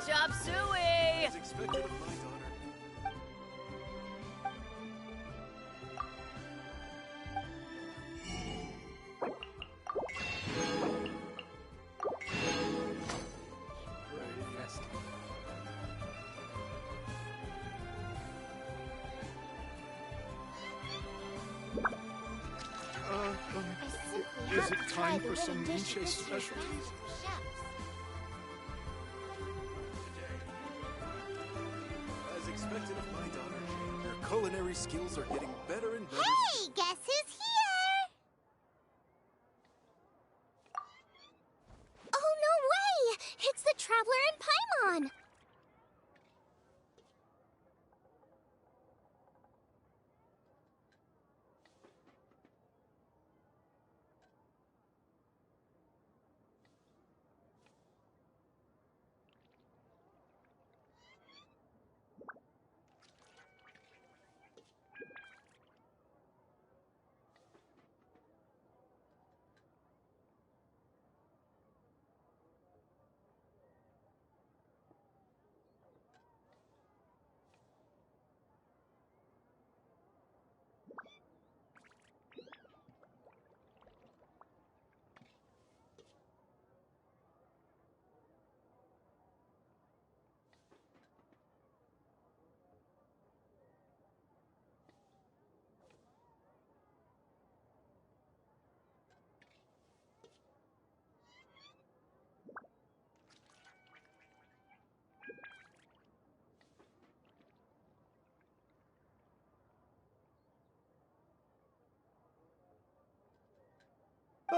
chop suey! As expected of my daughter. Is it time for some Genshin specialties? As expected of my daughter, her culinary skills are getting better and better. Hey, guess who's here? Oh, no way! It's the Traveler and Paimon!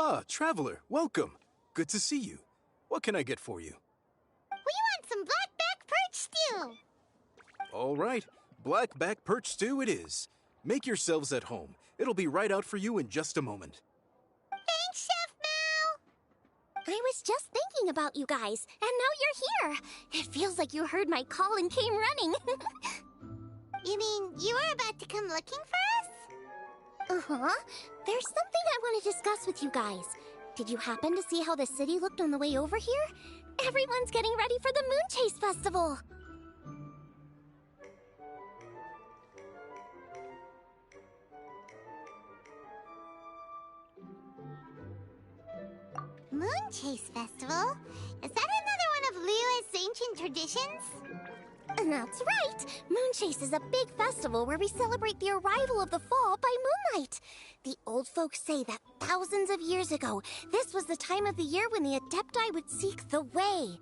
Ah, Traveler, welcome. Good to see you. What can I get for you? We want some blackback perch stew! All right, blackback perch stew it is. Make yourselves at home. It'll be right out for you in just a moment. Thanks, Chef Mao! I was just thinking about you guys, and now you're here! It feels like you heard my call and came running. You mean you were about to come looking for us? Uh-huh. There's something I want to discuss with you guys. Did you happen to see how the city looked on the way over here? Everyone's getting ready for the Moon Chase Festival! Moon Chase Festival? Is that another one of Liyue's ancient traditions? That's right! Moon Chase is a big festival where we celebrate the arrival of the fall by moonlight. The old folks say that thousands of years ago, this was the time of the year when the Adepti would seek the way.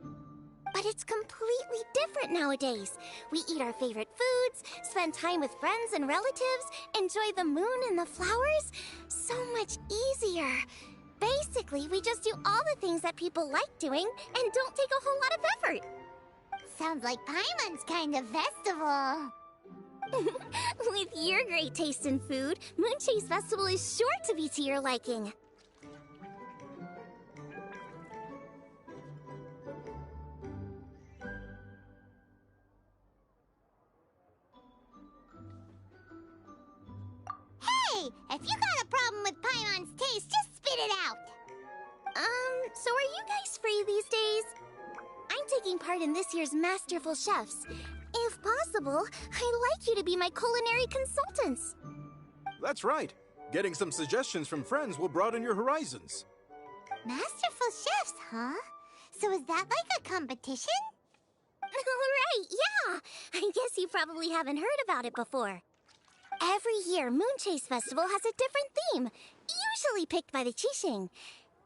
But it's completely different nowadays. We eat our favorite foods, spend time with friends and relatives, enjoy the moon and the flowers. So much easier. Basically, we just do all the things that people like doing and don't take a whole lot of effort. Sounds like Paimon's kind of festival. With your great taste in food, Moon Chase Festival is sure to be to your liking. Hey! If you got a problem with Paimon's taste, just spit it out! So are you guys free these days? I'm taking part in this year's Masterful Chefs. If possible, I'd like you to be my culinary consultants. That's right. Getting some suggestions from friends will broaden your horizons. Masterful Chefs, huh? So is that like a competition? Right, yeah! I guess you probably haven't heard about it before. Every year, Moon Chase Festival has a different theme, usually picked by the Qixing.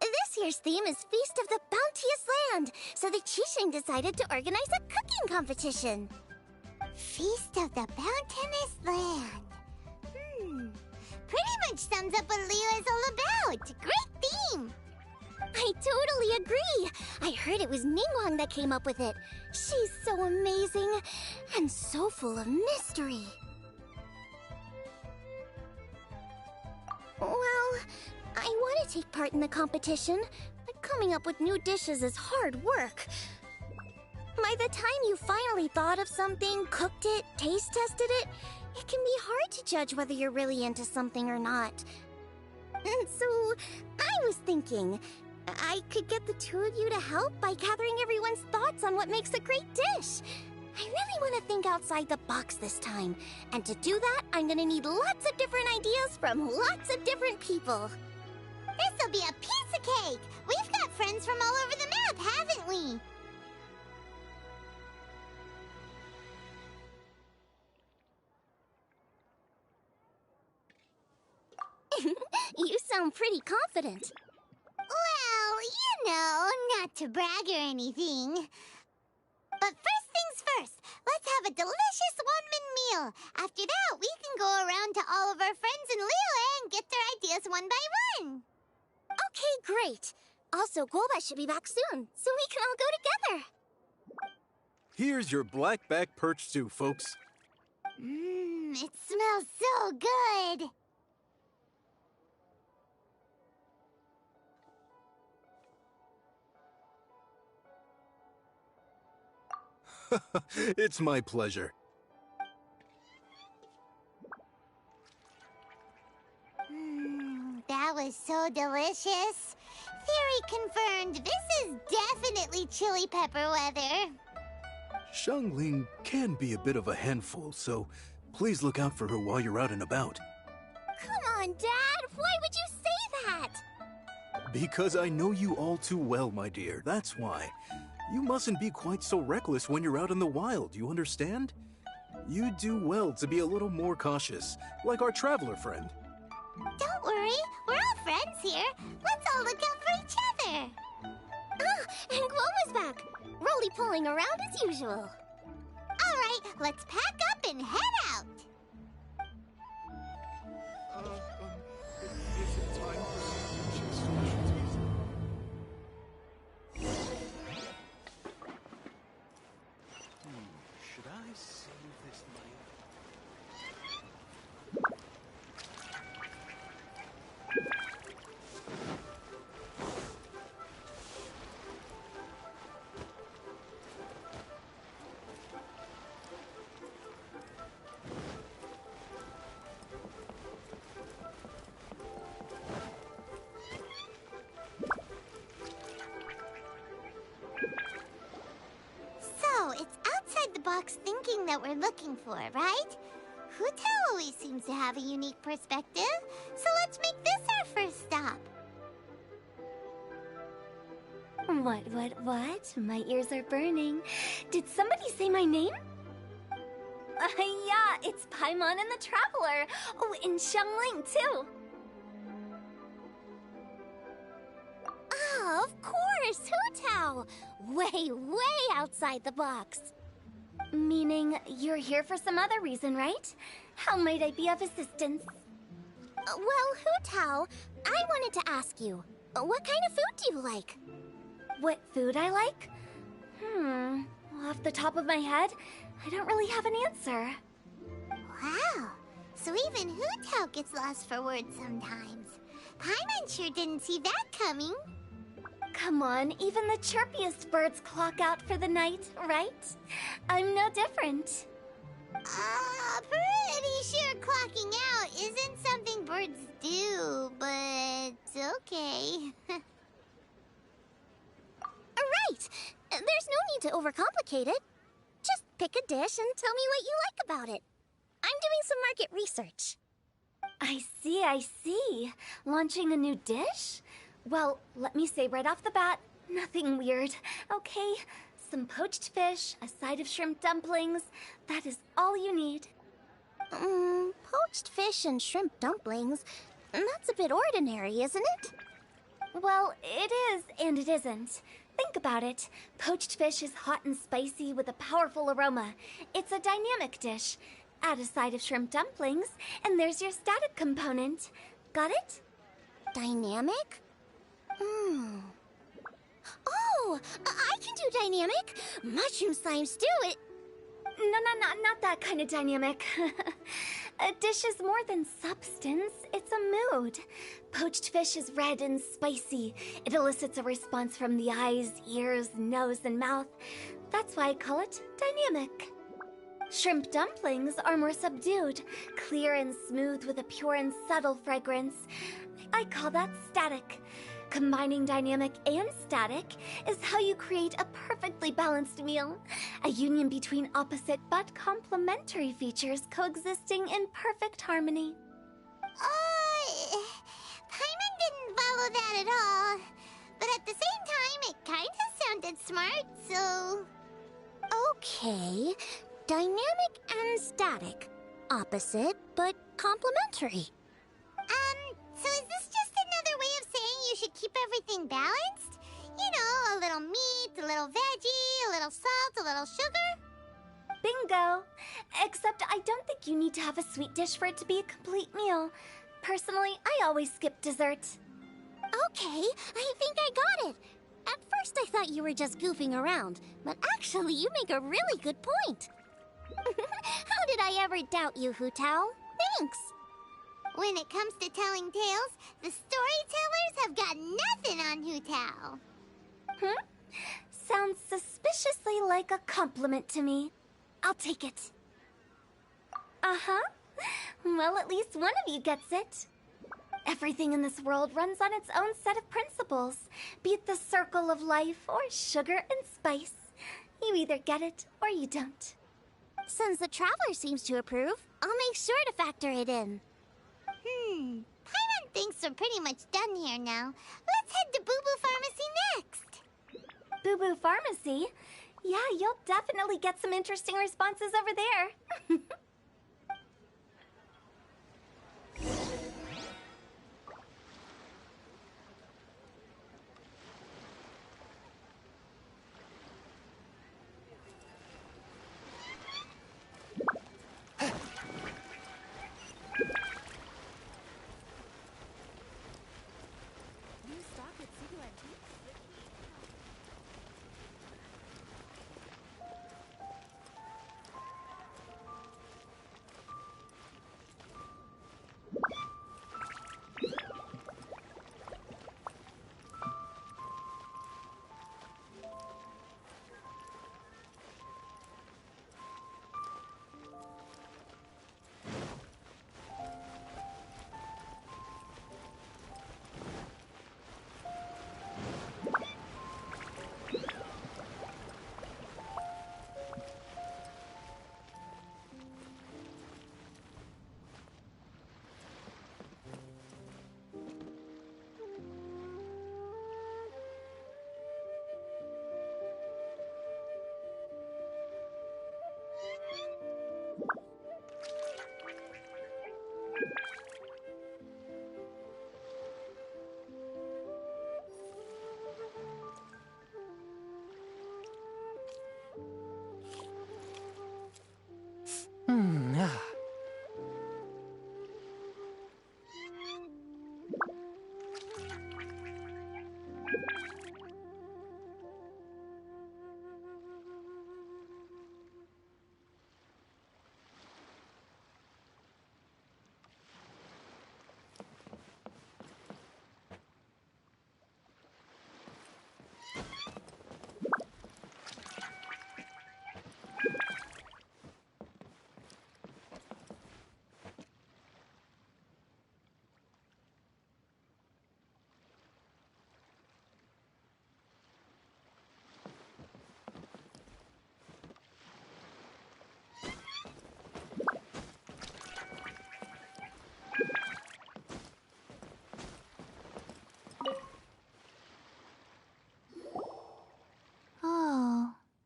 This year's theme is Feast of the Bounteous Land, so the Qixing decided to organize a cooking competition. Feast of the Bounteous Land. Pretty much sums up what Liyue is all about. Great theme! I totally agree. I heard it was Ningguang that came up with it. She's so amazing and so full of mystery. Well, I want to take part in the competition, but coming up with new dishes is hard work. By the time you finally thought of something, cooked it, taste tested it, it can be hard to judge whether you're really into something or not. So, I was thinking, I could get the two of you to help by gathering everyone's thoughts on what makes a great dish. I really want to think outside the box this time. And to do that, I'm gonna need lots of different ideas from lots of different people. This'll be a piece of cake! We've got friends from all over the map, haven't we? You sound pretty confident. Well, you know, not to brag or anything. But first things first, let's have a delicious one-man meal. After that, we can go around to all of our friends in Liyue and get their ideas one by one. Okay, great. Also, Golba should be back soon, so we can all go together. Here's your blackback perch stew, folks. It smells so good. It's my pleasure. That was so delicious. Theory confirmed, this is definitely chili pepper weather. Xiangling can be a bit of a handful, so please look out for her while you're out and about. Come on, Dad! Why would you say that? Because I know you all too well, my dear, that's why. You mustn't be quite so reckless when you're out in the wild, you understand? You do well to be a little more cautious, like our traveler friend. Don't worry, we're all friends here. Let's all look out for each other. Ah, and Gloma's back. Roly-poling around as usual. All right, let's pack up and head out. Is it time for some specialties? Should I save this money? So, it's outside the box thinking that we're looking for, right? Hu Tao always seems to have a unique perspective, so let's make this our first stop. What? My ears are burning. Did somebody say my name? Yeah, it's Paimon and the Traveler. Oh, and Xiangling, too. Ah, of course, Hu Tao! Way outside the box. Meaning you're here for some other reason, right? How might I be of assistance? Well, Hu Tao, I wanted to ask you, what kind of food do you like? What food I like? Off the top of my head, I don't really have an answer. Wow, so even Hu Tao gets lost for words sometimes. Paimon sure didn't see that coming. Come on, even the chirpiest birds clock out for the night, right? I'm no different. Pretty sure clocking out isn't something birds do, but okay. Right! There's no need to overcomplicate it. Just pick a dish and tell me what you like about it. I'm doing some market research. I see. Launching a new dish? Well, let me say right off the bat, nothing weird, okay? Some poached fish, a side of shrimp dumplings, that is all you need. Poached fish and shrimp dumplings? That's a bit ordinary, isn't it? Well, it is and it isn't. Think about it. Poached fish is hot and spicy with a powerful aroma. It's a dynamic dish. Add a side of shrimp dumplings, and there's your static component. Got it? Dynamic? Oh, I can do dynamic. Mushroom slime stew it. No, not that kind of dynamic. A dish is more than substance, it's a mood. Poached fish is red and spicy. It elicits a response from the eyes, ears, nose, and mouth. That's why I call it dynamic. Shrimp dumplings are more subdued, clear and smooth with a pure and subtle fragrance. I call that static. Combining dynamic and static is how you create a perfectly balanced meal. A union between opposite but complementary features coexisting in perfect harmony. Paimon didn't follow that at all. But at the same time, it kinda sounded smart, so... Okay, dynamic and static. Opposite, but complementary. So is this just another way of saying you should keep everything balanced? You know, a little meat, a little veggie, a little salt, a little sugar? Bingo! Except I don't think you need to have a sweet dish for it to be a complete meal. Personally, I always skip dessert. Okay, I think I got it. At first I thought you were just goofing around, but actually you make a really good point. How did I ever doubt you, Hu Tao? Thanks. When it comes to telling tales, the storytellers have got nothing on Hu Tao. Sounds suspiciously like a compliment to me. I'll take it. Uh-huh. Well, at least one of you gets it. Everything in this world runs on its own set of principles, be it the circle of life or sugar and spice. You either get it or you don't. Since the Traveler seems to approve, I'll make sure to factor it in. Paimon thinks we're pretty much done here now. Let's head to Boo Boo Pharmacy next. Boo Boo Pharmacy? Yeah, you'll definitely get some interesting responses over there.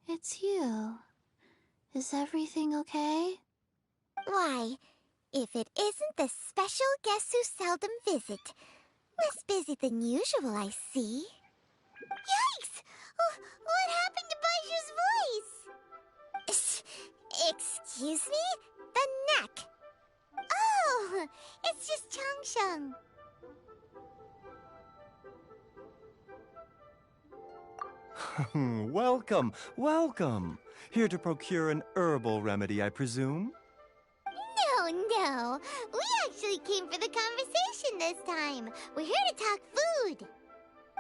It's you. Is everything okay? Why, if it isn't the special guests who seldom visit. Less busy than usual, I see. Yikes! What happened to Baiju's voice? Excuse me? The neck. Oh, it's just Changsheng. Welcome, welcome. Here to procure an herbal remedy, I presume? No. We actually came for the conversation this time. We're here to talk food.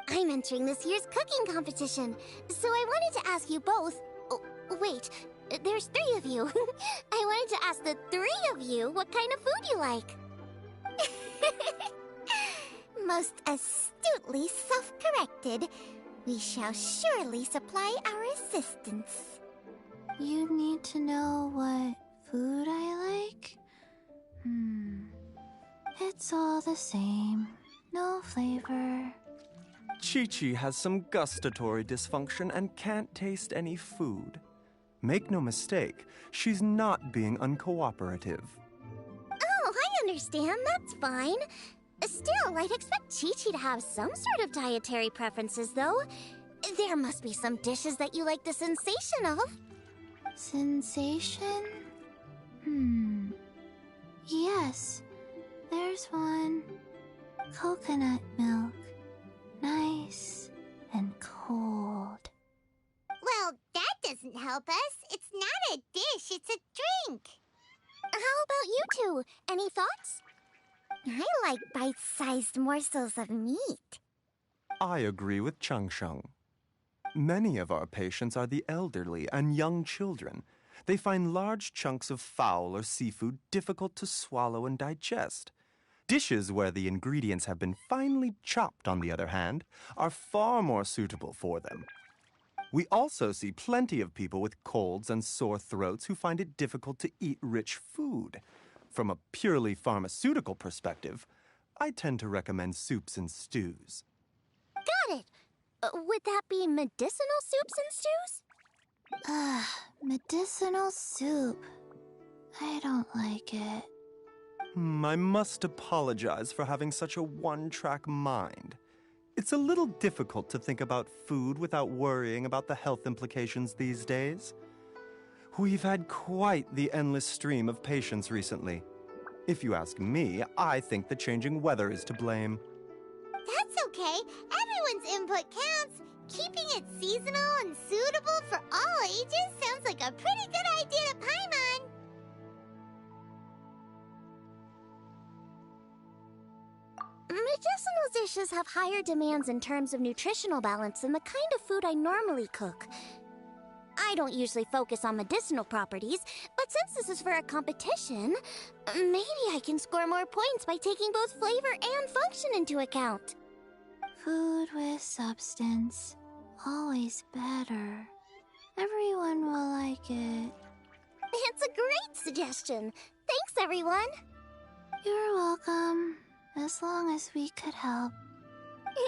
I'm entering this year's cooking competition, so I wanted to ask you both... Oh, wait, there's 3 of you. I wanted to ask the 3 of you what kind of food you like. most astutely self-corrected. We shall surely supply our assistance. You need to know what food I like? It's all the same. No flavor. Chi-Chi has some gustatory dysfunction and can't taste any food. Make no mistake, she's not being uncooperative. Oh, I understand. That's fine. Still, I'd expect Chi-Chi to have some sort of dietary preferences, though. There must be some dishes that you like the sensation of. Sensation? Yes, there's one. Coconut milk. Nice and cold. Well, that doesn't help us. It's not a dish, it's a drink. How about you two? Any thoughts? I like bite-sized morsels of meat. I agree with Chung Sheng. Many of our patients are the elderly and young children. They find large chunks of fowl or seafood difficult to swallow and digest. Dishes where the ingredients have been finely chopped, on the other hand, are far more suitable for them. We also see plenty of people with colds and sore throats who find it difficult to eat rich food. From a purely pharmaceutical perspective, I tend to recommend soups and stews. Got it. Would that be medicinal soups and stews? Medicinal soup. I don't like it. I must apologize for having such a one-track mind. It's a little difficult to think about food without worrying about the health implications these days. We've had quite the endless stream of patients recently. If you ask me, I think the changing weather is to blame. That's okay. Everyone's input counts. Keeping it seasonal and suitable for all ages sounds like a pretty good idea to Paimon. Medicinal dishes have higher demands in terms of nutritional balance than the kind of food I normally cook. I don't usually focus on medicinal properties, but since this is for a competition, maybe I can score more points by taking both flavor and function into account. Food with substance. Always better. Everyone will like it. It's a great suggestion. Thanks, everyone. You're welcome. As long as we could help.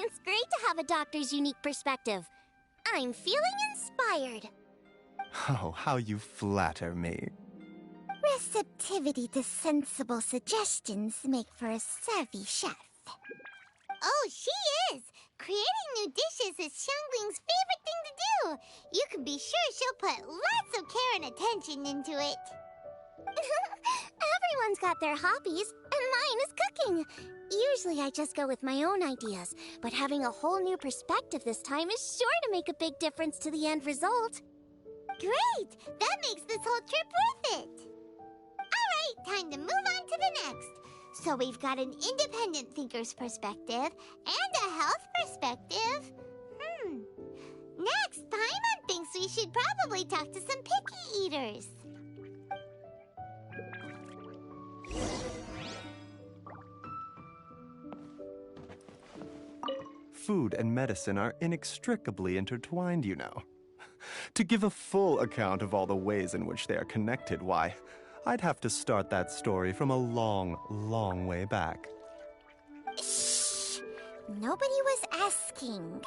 It's great to have a doctor's unique perspective. I'm feeling inspired. Oh, how you flatter me. Receptivity to sensible suggestions make for a savvy chef. Oh, she is! Creating new dishes is Xiangling's favorite thing to do. You can be sure she'll put lots of care and attention into it. Everyone's got their hobbies, and mine is cooking. Usually I just go with my own ideas, but having a whole new perspective this time is sure to make a big difference to the end result. Great! That makes this whole trip worth it! Alright, time to move on to the next. So we've got an independent thinker's perspective and a health perspective. Next, Paimon thinks we should probably talk to some picky eaters. Food and medicine are inextricably intertwined, you know. To give a full account of all the ways in which they are connected, why, I'd have to start that story from a long, long way back. Shh! Nobody was asking.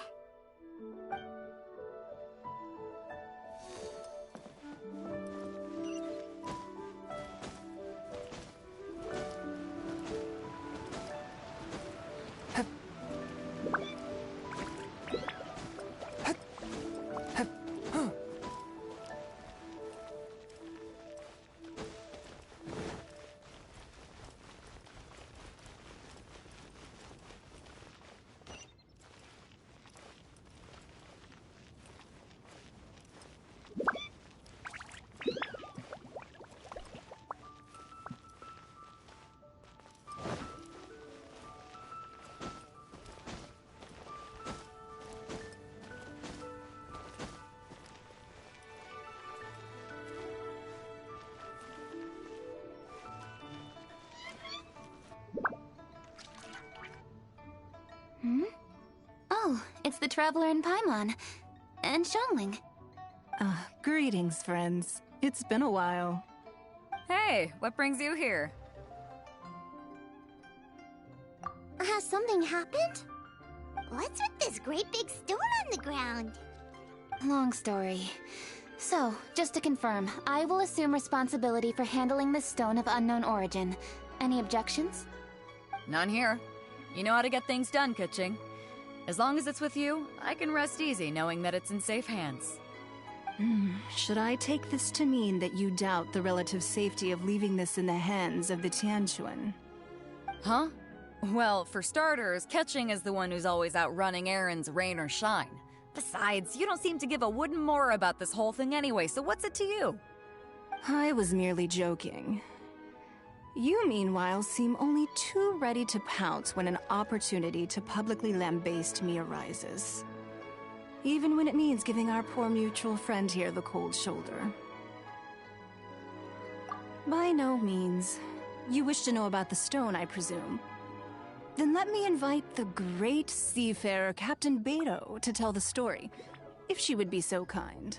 the Traveler in Paimon. And Xiangling. Greetings, friends. It's been a while. Hey, what brings you here? Has something happened? What's with this great big stone on the ground? Long story. So, just to confirm, I will assume responsibility for handling this stone of unknown origin. Any objections? None here. You know how to get things done, Keqing. As long as it's with you, I can rest easy knowing that it's in safe hands. Should I take this to mean that you doubt the relative safety of leaving this in the hands of the Tianquan? Huh? Well, for starters, Keqing is the one who's always out running errands, rain or shine. Besides, you don't seem to give a wooden more about this whole thing anyway, so what's it to you? I was merely joking. You, meanwhile, seem only too ready to pounce when an opportunity to publicly lambaste me arises. Even when it means giving our poor mutual friend here the cold shoulder. By no means. You wish to know about the stone, I presume. Then let me invite the great seafarer Captain Beto to tell the story, if she would be so kind.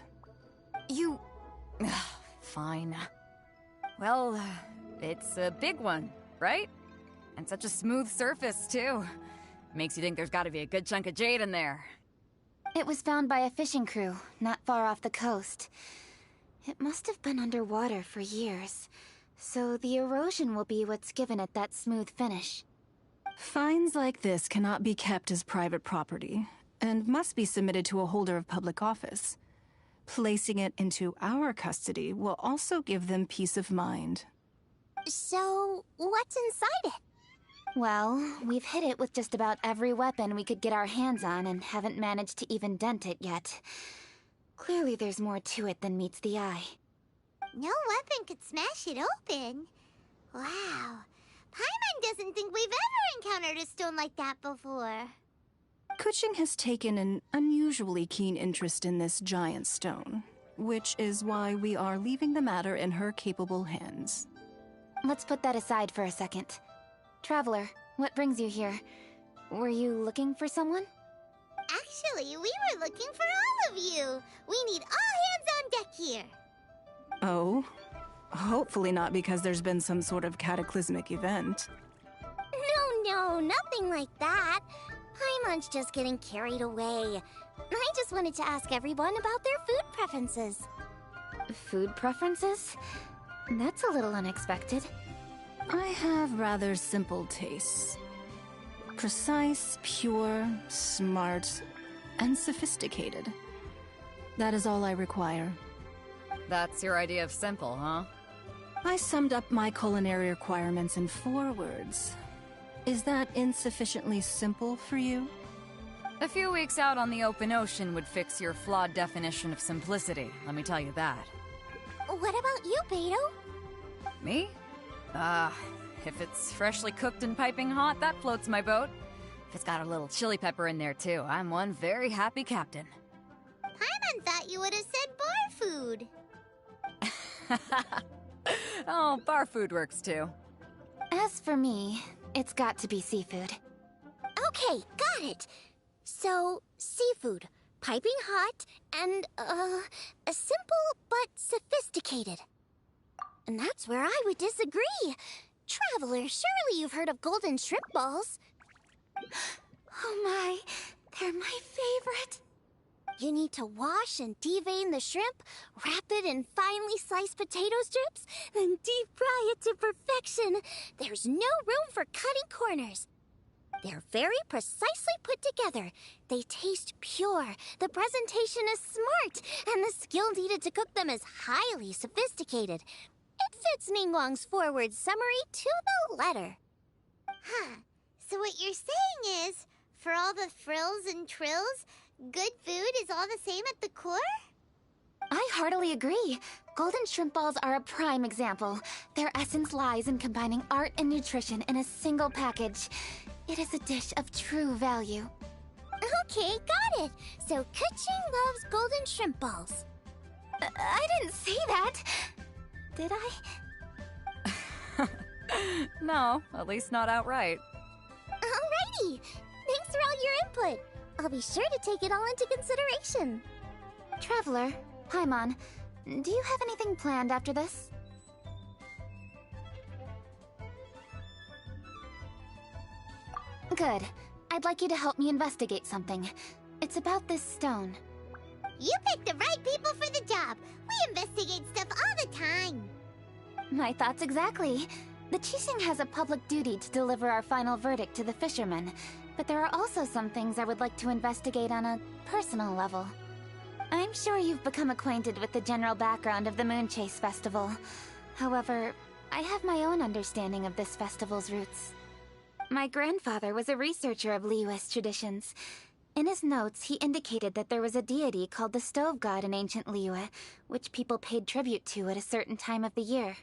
You... Fine. Well, it's a big one, right? And such a smooth surface, too. Makes you think there's gotta be a good chunk of jade in there. It was found by a fishing crew, not far off the coast. It must have been underwater for years, so the erosion will be what's given it that smooth finish. Finds like this cannot be kept as private property, and must be submitted to a holder of public office. Placing it into our custody will also give them peace of mind. So, what's inside it? Well, we've hit it with just about every weapon we could get our hands on and haven't managed to even dent it yet. Clearly there's more to it than meets the eye. No weapon could smash it open. Wow. Paimon doesn't think we've ever encountered a stone like that before. Keqing has taken an unusually keen interest in this giant stone, which is why we are leaving the matter in her capable hands. Let's put that aside for a second. Traveler, what brings you here? Were you looking for someone? Actually, we were looking for all of you. We need all hands on deck here. Oh? Hopefully not because there's been some sort of cataclysmic event. No, nothing like that. Paimon's just getting carried away. I just wanted to ask everyone about their food preferences. Food preferences? That's a little unexpected. I have rather simple tastes. Precise, pure, smart, and sophisticated. That is all I require. That's your idea of simple, huh? I summed up my culinary requirements in 4 words. Is that insufficiently simple for you? A few weeks out on the open ocean would fix your flawed definition of simplicity, let me tell you that. What about you, Beto? Me? If it's freshly cooked and piping hot, that floats my boat. If it's got a little chili pepper in there, too, I'm one very happy captain. Paimon thought you would have said bar food. Oh, bar food works, too. As for me, it's got to be seafood. Okay, got it. So, seafood, piping hot, and, simple but sophisticated. And that's where I would disagree. Traveler, surely you've heard of golden shrimp balls. Oh my, they're my favorite. You need to wash and devein the shrimp, wrap it in finely sliced potato strips, then deep fry it to perfection. There's no room for cutting corners. They're very precisely put together. They taste pure, the presentation is smart, and the skill needed to cook them is highly sophisticated. It fits Ningguang's forward summary to the letter. Huh. So what you're saying is, for all the frills and trills, good food is all the same at the core? I heartily agree. Golden shrimp balls are a prime example. Their essence lies in combining art and nutrition in a single package. It is a dish of true value. Okay, got it. So Keqing loves golden shrimp balls. I didn't say that. Did I? No, at least not outright. Alrighty. Thanks for all your input. I'll be sure to take it all into consideration. Traveler, Paimon, do you have anything planned after this? Good. I'd like you to help me investigate something. It's about this stone. You picked the right people for the job. We investigate stuff all the time. My thoughts exactly. The Qixing has a public duty to deliver our final verdict to the fishermen, but there are also some things I would like to investigate on a personal level. I'm sure you've become acquainted with the general background of the Moonchase Festival. However, I have my own understanding of this festival's roots. My grandfather was a researcher of Liyue's traditions. In his notes, he indicated that there was a deity called the Stove God in ancient Liyue, which people paid tribute to at a certain time of the year.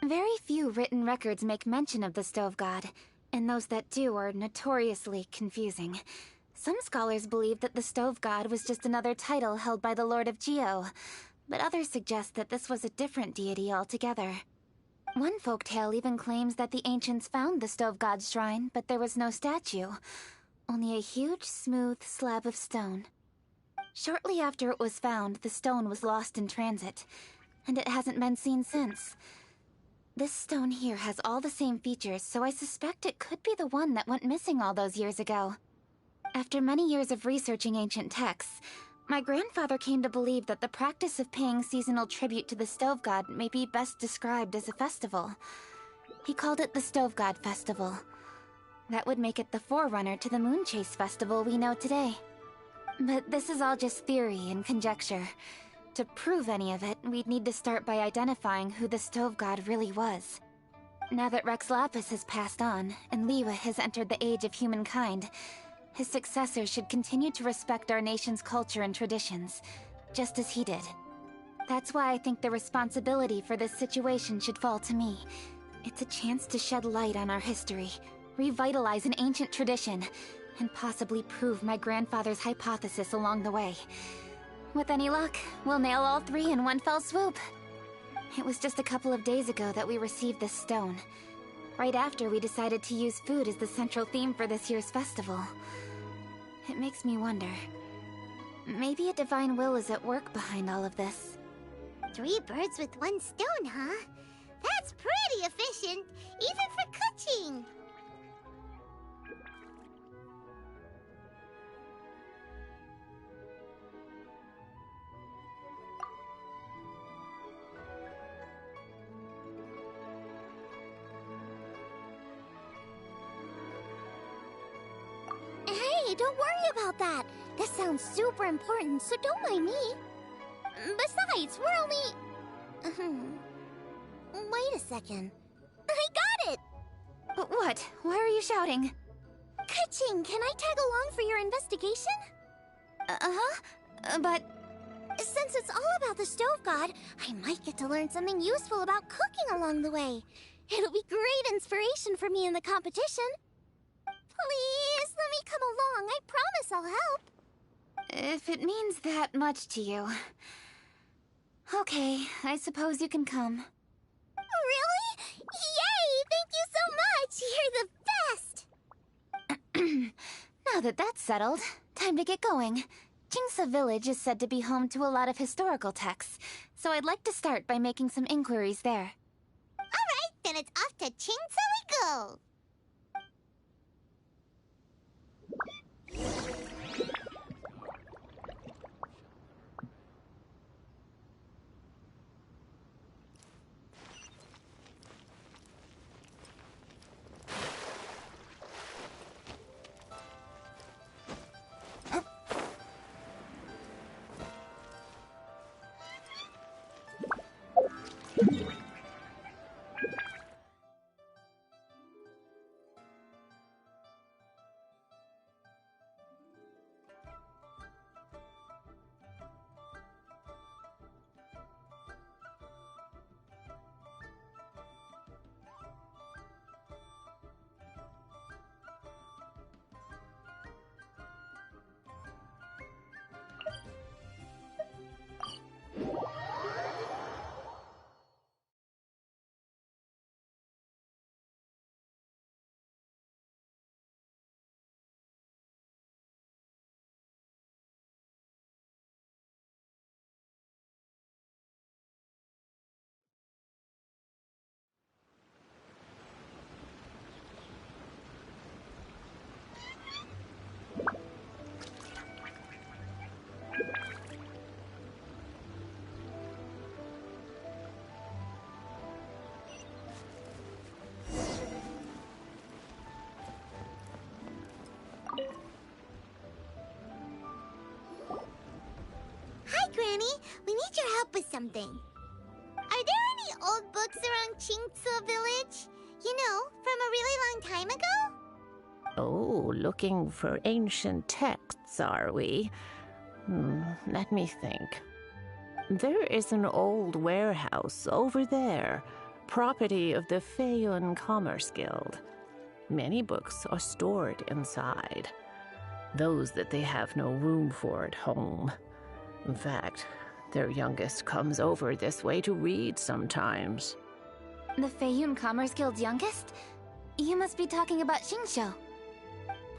Very few written records make mention of the Stove God, and those that do are notoriously confusing. Some scholars believe that the Stove God was just another title held by the Lord of Geo, but others suggest that this was a different deity altogether. One folktale even claims that the ancients found the Stove God's shrine, but there was no statue, only a huge, smooth slab of stone. Shortly after it was found, the stone was lost in transit, and it hasn't been seen since. This stone here has all the same features, so I suspect it could be the one that went missing all those years ago. After many years of researching ancient texts, my grandfather came to believe that the practice of paying seasonal tribute to the Stove God may be best described as a festival. He called it the Stove God Festival. That would make it the forerunner to the Moonchase Festival we know today. But this is all just theory and conjecture. To prove any of it, we'd need to start by identifying who the Stove God really was. Now that Rex Lapis has passed on, and Liyue has entered the age of humankind, his successors should continue to respect our nation's culture and traditions, just as he did. That's why I think the responsibility for this situation should fall to me. It's a chance to shed light on our history, revitalize an ancient tradition, and possibly prove my grandfather's hypothesis along the way. With any luck, we'll nail all three in one fell swoop. It was just a couple of days ago that we received this stone. Right after we decided to use food as the central theme for this year's festival. It makes me wonder. Maybe a divine will is at work behind all of this. 3 birds with 1 stone, huh? That's pretty efficient, even for cooking. Hey, don't worry about that. This sounds super important, so don't mind me. Besides, we're only... Wait a second. I got it! What? Why are you shouting? Kaching, can I tag along for your investigation? But... Since it's all about the Stove God, I might get to learn something useful about cooking along the way. It'll be great inspiration for me in the competition. Please, let me come along. I promise I'll help. if it means that much to you... Okay, I suppose you can come. Really? Yay! Thank you so much! You're the best! Now that that's settled, time to get going. Jingsa Village is said to be home to a lot of historical texts, so I'd like to start by making some inquiries there. Alright, then it's off to Chingsa we go! help with something. Are there any old books around Qingce Village? You know, from a really long time ago? Oh, looking for ancient texts, are we? Let me think. There is an old warehouse over there, property of the Feiyun Commerce Guild. Many books are stored inside, those that they have no room for at home. In fact, their youngest comes over this way to read sometimes. The Feiyun Commerce Guild's youngest? You must be talking about Xingqiu.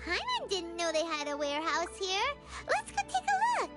Paimon didn't know they had a warehouse here. Let's go take a look.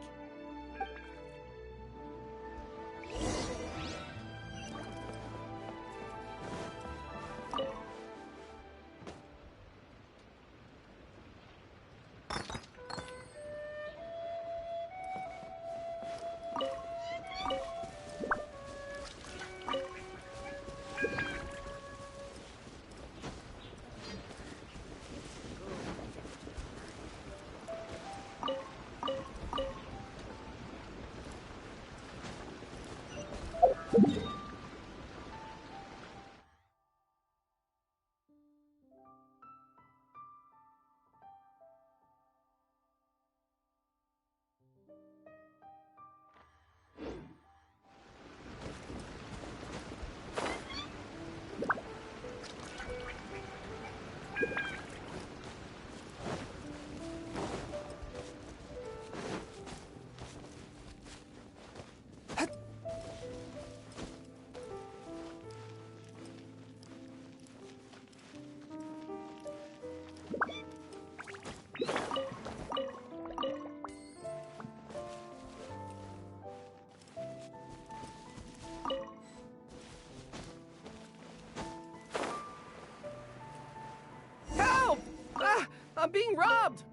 I'm being robbed!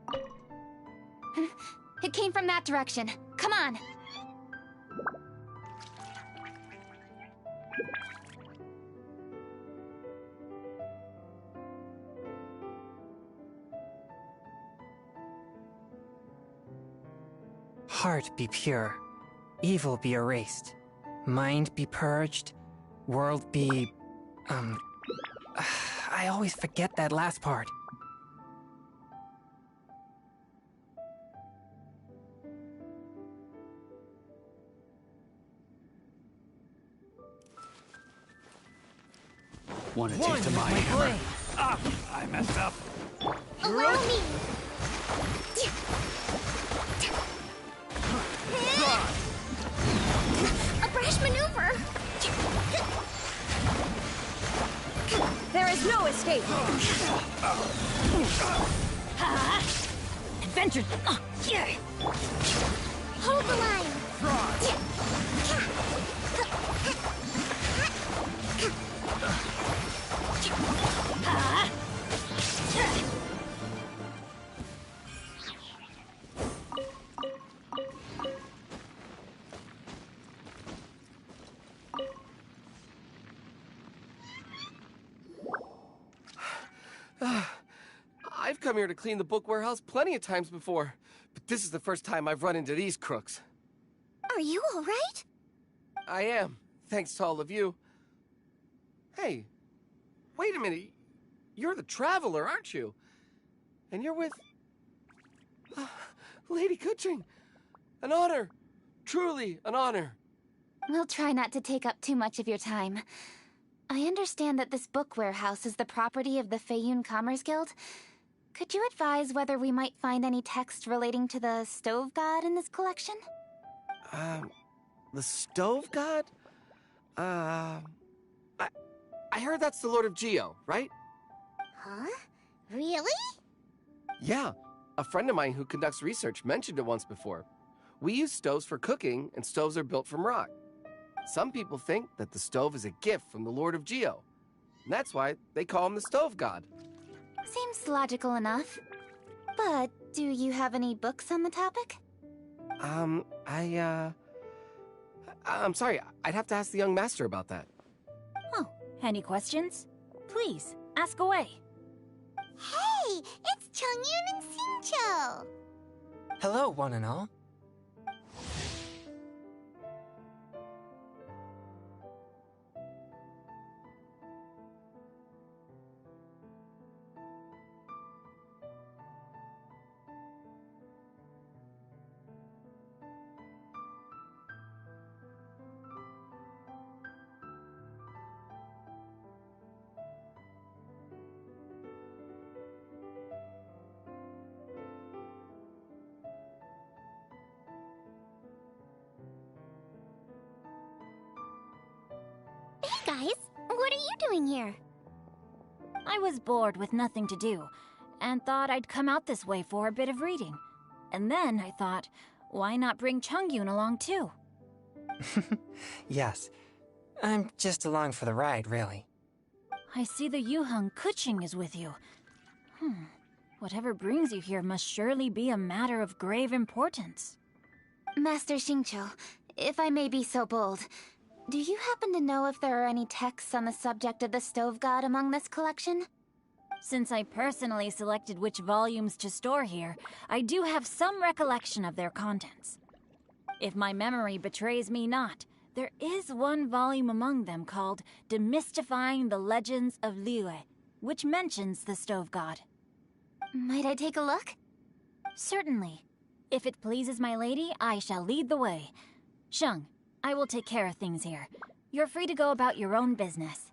It came from that direction. Come on! Heart be pure, evil be erased, mind be purged, world be... I always forget that last part. Want to taste of my hammer? Ah, I messed up. Allow me! A brash maneuver! There is no escape! Adventure! Hold the line! I've come here to clean the book warehouse plenty of times before, but this is the first time I've run into these crooks. Are you all right? I am, thanks to all of you. Hey, wait a minute. You're the Traveler, aren't you? And you're with... Lady Kuching. An honor. Truly an honor. We'll try not to take up too much of your time. I understand that this book warehouse is the property of the Feiyun Commerce Guild. Could you advise whether we might find any text relating to the Stove God in this collection? The Stove God? I heard that's the Lord of Geo, right? Huh? Really? Yeah, a friend of mine who conducts research mentioned it once before. We use stoves for cooking, and stoves are built from rock. Some people think that the stove is a gift from the Lord of Geo. And that's why they call him the Stove God. Seems logical enough. But do you have any books on the topic? I'm sorry, I'd have to ask the young master about that. Oh, any questions? Please, ask away. Hey, it's Chongyun and Xingqiu! Hello, one and all. guys. What are you doing here? I was bored with nothing to do, and thought I'd come out this way for a bit of reading. And then I thought, why not bring Chungyun along too? Yes. I'm just along for the ride, really. I see the Yuheng Kuching is with you. Whatever brings you here must surely be a matter of grave importance. Master Xingqiu, if I may be so bold, do you happen to know if there are any texts on the subject of the Stove God among this collection? Since I personally selected which volumes to store here, I do have some recollection of their contents. If my memory betrays me not, there is one volume among them called Demystifying the Legends of Liyue, which mentions the Stove God. Might I take a look? Certainly. If it pleases my lady, I shall lead the way. Sheng, I will take care of things here. You're free to go about your own business.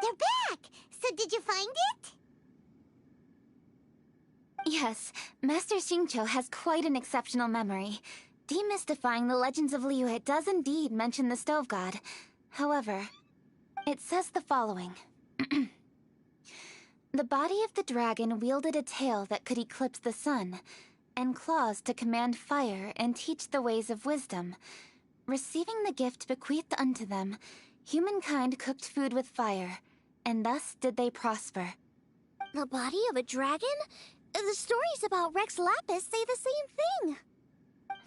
They're back! So did you find it? Yes, Master Xingqiu has quite an exceptional memory. Demystifying the Legends of Liyue does indeed mention the Stove God. However, it says the following. The body of the dragon wielded a tail that could eclipse the sun, and claws to command fire and teach the ways of wisdom. Receiving the gift bequeathed unto them, humankind cooked food with fire, and thus did they prosper. The body of a dragon? The stories about Rex Lapis say the same thing.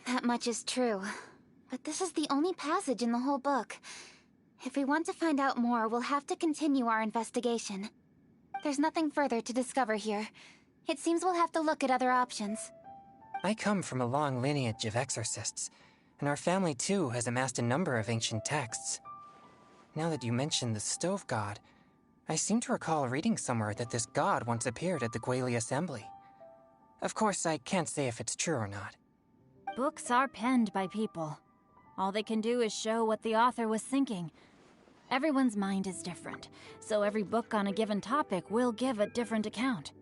That much is true, but this is the only passage in the whole book. If we want to find out more, we'll have to continue our investigation. There's nothing further to discover here. It seems we'll have to look at other options. I come from a long lineage of exorcists, and our family too has amassed a number of ancient texts. Now that you mention the Stove God, I seem to recall reading somewhere that this god once appeared at the Guili Assembly. Of course, I can't say if it's true or not. Books are penned by people. All they can do is show what the author was thinking. Everyone's mind is different, so every book on a given topic will give a different account.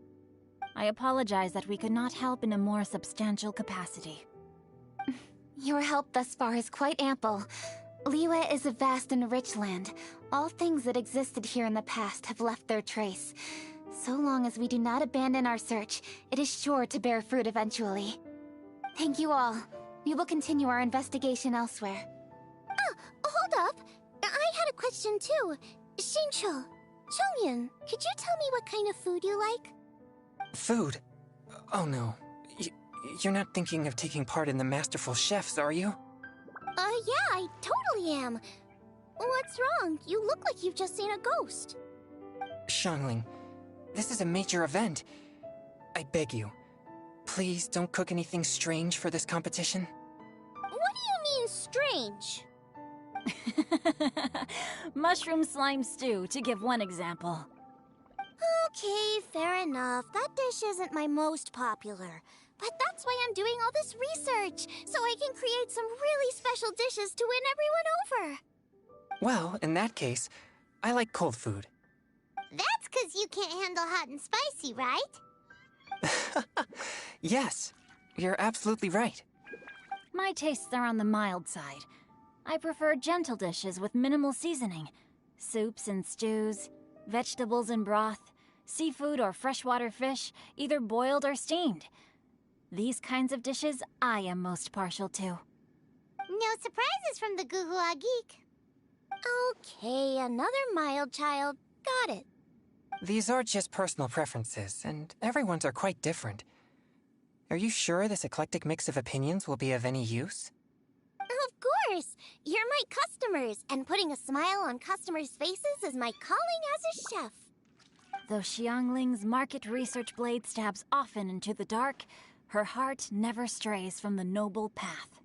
I apologize that we could not help in a more substantial capacity. Your help thus far is quite ample. Liyue is a vast and rich land. All things that existed here in the past have left their trace. So long as we do not abandon our search, it is sure to bear fruit eventually. Thank you all. We will continue our investigation elsewhere. Ah, hold up! I had a question too. Xingqiu, Chongyun, could you tell me what kind of food you like? Food? Oh no. You're not thinking of taking part in the Masterful Chefs, are you? Yeah, I totally am. What's wrong? You look like you've just seen a ghost. Xiangling, this is a major event. I beg you, please don't cook anything strange for this competition. What do you mean, strange? Mushroom slime stew, to give one example. Okay, fair enough. That dish isn't my most popular. But that's why I'm doing all this research, so I can create some really special dishes to win everyone over. Well, in that case, I like cold food. That's 'cause you can't handle hot and spicy, right? Yes, you're absolutely right. My tastes are on the mild side. I prefer gentle dishes with minimal seasoning. Soups and stews, vegetables and broth, seafood or freshwater fish, either boiled or steamed. These kinds of dishes I am most partial to. No surprises from the Guhua Geek. Okay, another mild child. Got it. These are just personal preferences, and everyone's are quite different. Are you sure this eclectic mix of opinions will be of any use? Of course! You're my customers, and putting a smile on customers' faces is my calling as a chef. Though Xiangling's market research blade stabs often into the dark, her heart never strays from the noble path.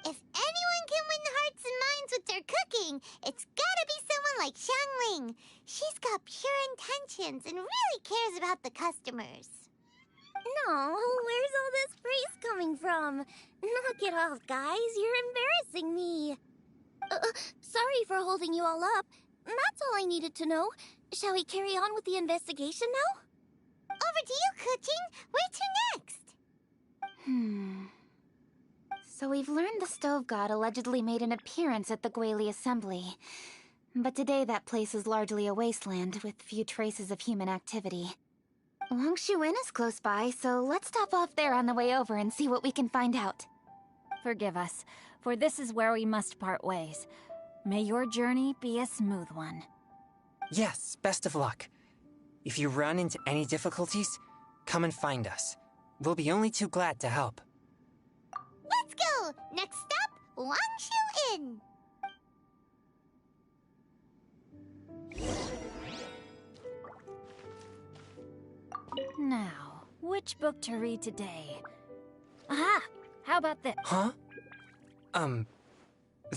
If anyone can win hearts and minds with their cooking, it's gotta be someone like Xiangling. She's got pure intentions and really cares about the customers. No, where's all this praise coming from? Knock it off, guys. You're embarrassing me. Sorry for holding you all up. That's all I needed to know. Shall we carry on with the investigation now? Over to you, Kuching. Where to next? So we've learned the Stove God allegedly made an appearance at the Guili Assembly. But today that place is largely a wasteland with few traces of human activity. Wangshu Inn is close by, so let's stop off there on the way over and see what we can find out. Forgive us, for this is where we must part ways. May your journey be a smooth one. Yes, best of luck. If you run into any difficulties, come and find us. We'll be only too glad to help. Let's go! Next stop, Wangshu Inn! Now, which book to read today? Aha! How about this? Huh?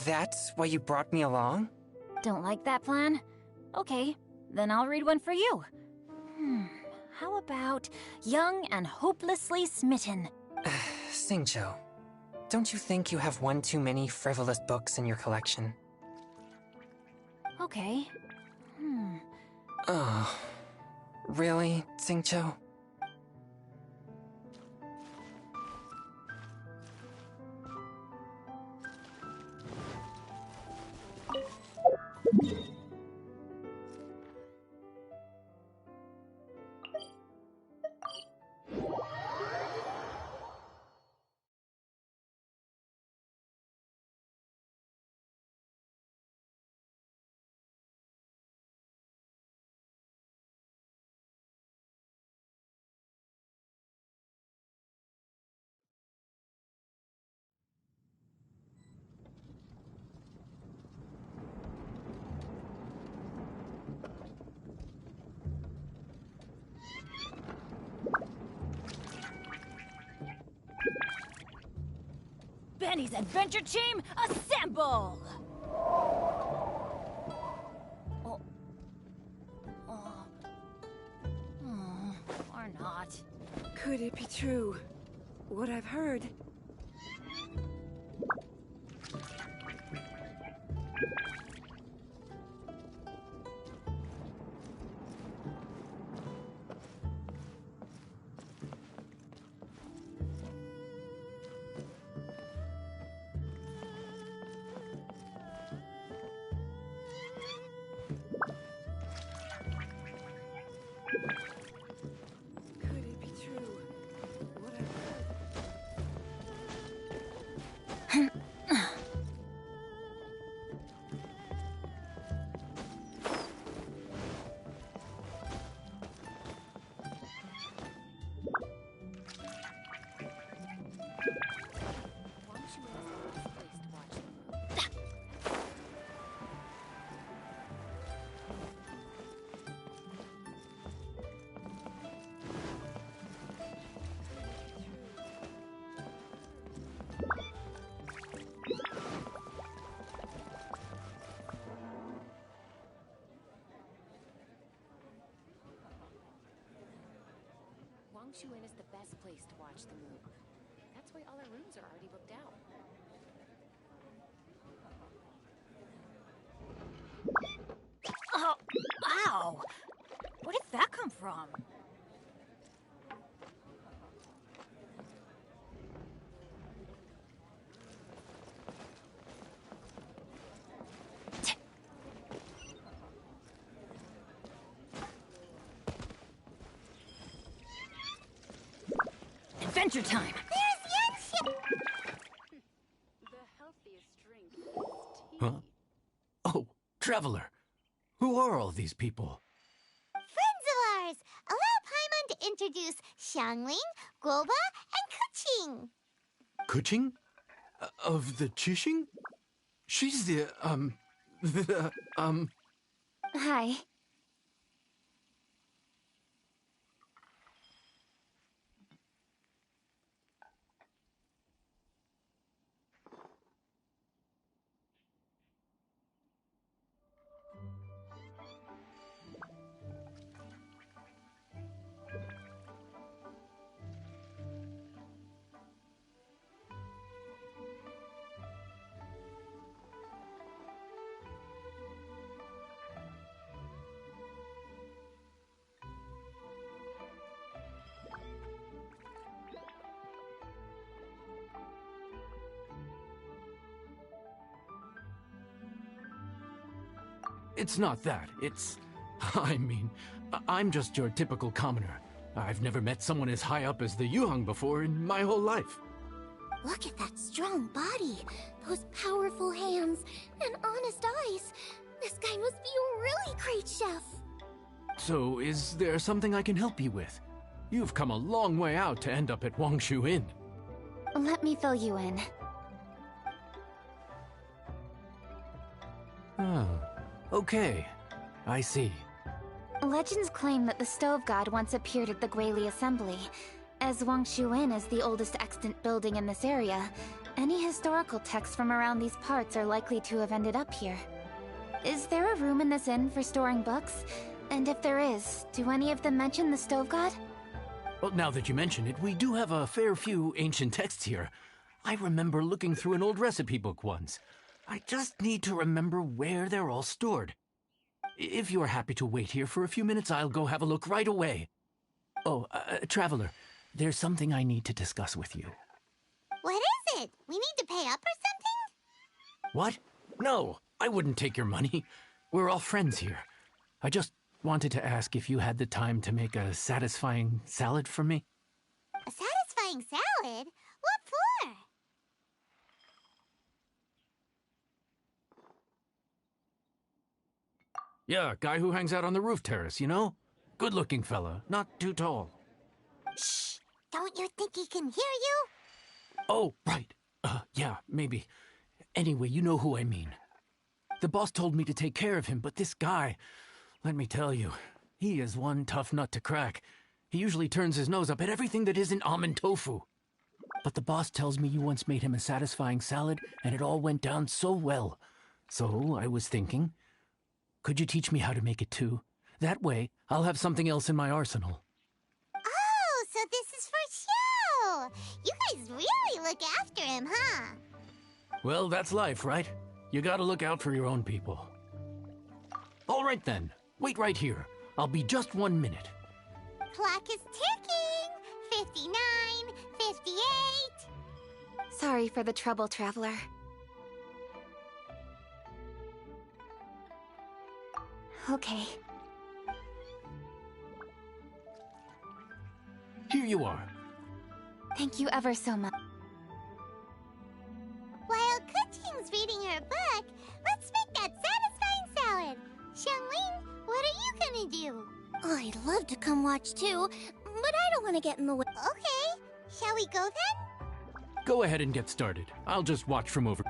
That's why you brought me along? Don't like that plan? Okay, then I'll read one for you. How about Young and Hopelessly Smitten? Xingqiu, don't you think you have one too many frivolous books in your collection? Okay. Oh, really, Xingqiu? Benny's Adventure Team, assemble! Or not. Could it be true? What I've heard? Could it be true? What I've heard? Wangshu Inn is the best place to watch the moon. That's why all our rooms are already booked out. Oh, ow! Where did that come from? Adventure time! There's Yanshin! The healthiest drink is tea. Huh? Oh, Traveler. Who are all these people? Friends of ours! Allow Paimon to introduce Xiangling, Guoba, and Kuqing. Kuching? Of the Chishing? She's the, Hi. it's not that. It's... I mean, I'm just your typical commoner. I've never met someone as high up as the Yuhang before in my whole life. Look at that strong body, those powerful hands, and honest eyes. This guy must be a really great chef. So, is there something I can help you with? You've come a long way out to end up at Wangshu Inn. Let me fill you in. Oh, okay. I see. Legends claim that the Stove God once appeared at the Guili Assembly. As Wangshu Inn is the oldest extant building in this area, any historical texts from around these parts are likely to have ended up here. Is there a room in this inn for storing books? And if there is, do any of them mention the Stove God? Well, now that you mention it, we do have a fair few ancient texts here. I remember looking through an old recipe book once. I just need to remember where they're all stored. If you are happy to wait here for a few minutes, I'll go have a look right away. Oh, Traveler, there's something I need to discuss with you. What is it? We need to pay up or something? What? No, I wouldn't take your money. We're all friends here. I just wanted to ask if you had the time to make a satisfying salad for me. A satisfying salad? What for? Yeah, guy who hangs out on the roof terrace, you know? Good-looking fella, not too tall. Shh! Don't you think he can hear you? Oh, right. Yeah, maybe. Anyway, you know who I mean. The boss told me to take care of him, but this guy, let me tell you, he is one tough nut to crack. He usually turns his nose up at everything that isn't almond tofu. But the boss tells me you once made him a satisfying salad, and it all went down so well. So I was thinking, could you teach me how to make it too? That way, I'll have something else in my arsenal. Oh, so this is for show! You guys really look after him, huh? Well, that's life, right? You gotta look out for your own people. All right then, wait right here. I'll be just 1 minute. Clock is ticking! 59, 58... Sorry for the trouble, Traveler. Okay. Here you are. Thank you ever so much. While Kuching's reading her book, let's make that satisfying salad. Xiangling, what are you gonna do? I'd love to come watch too, but I don't want to get in the way. Okay, shall we go then? Go ahead and get started. I'll just watch from over.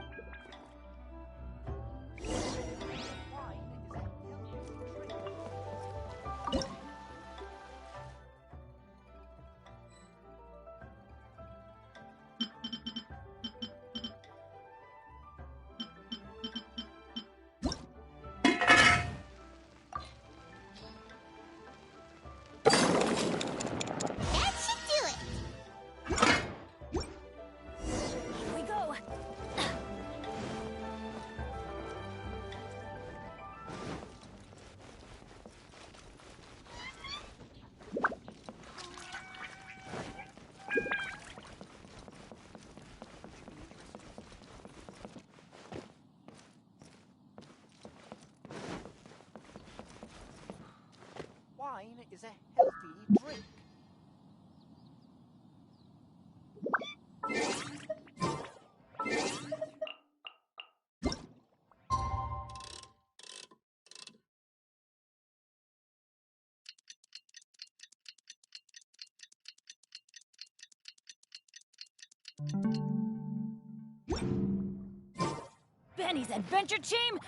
That should do it! Here we go. Wine is a healthy drink. Benny's Adventure Team?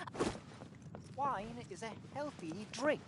Wine is a healthy drink.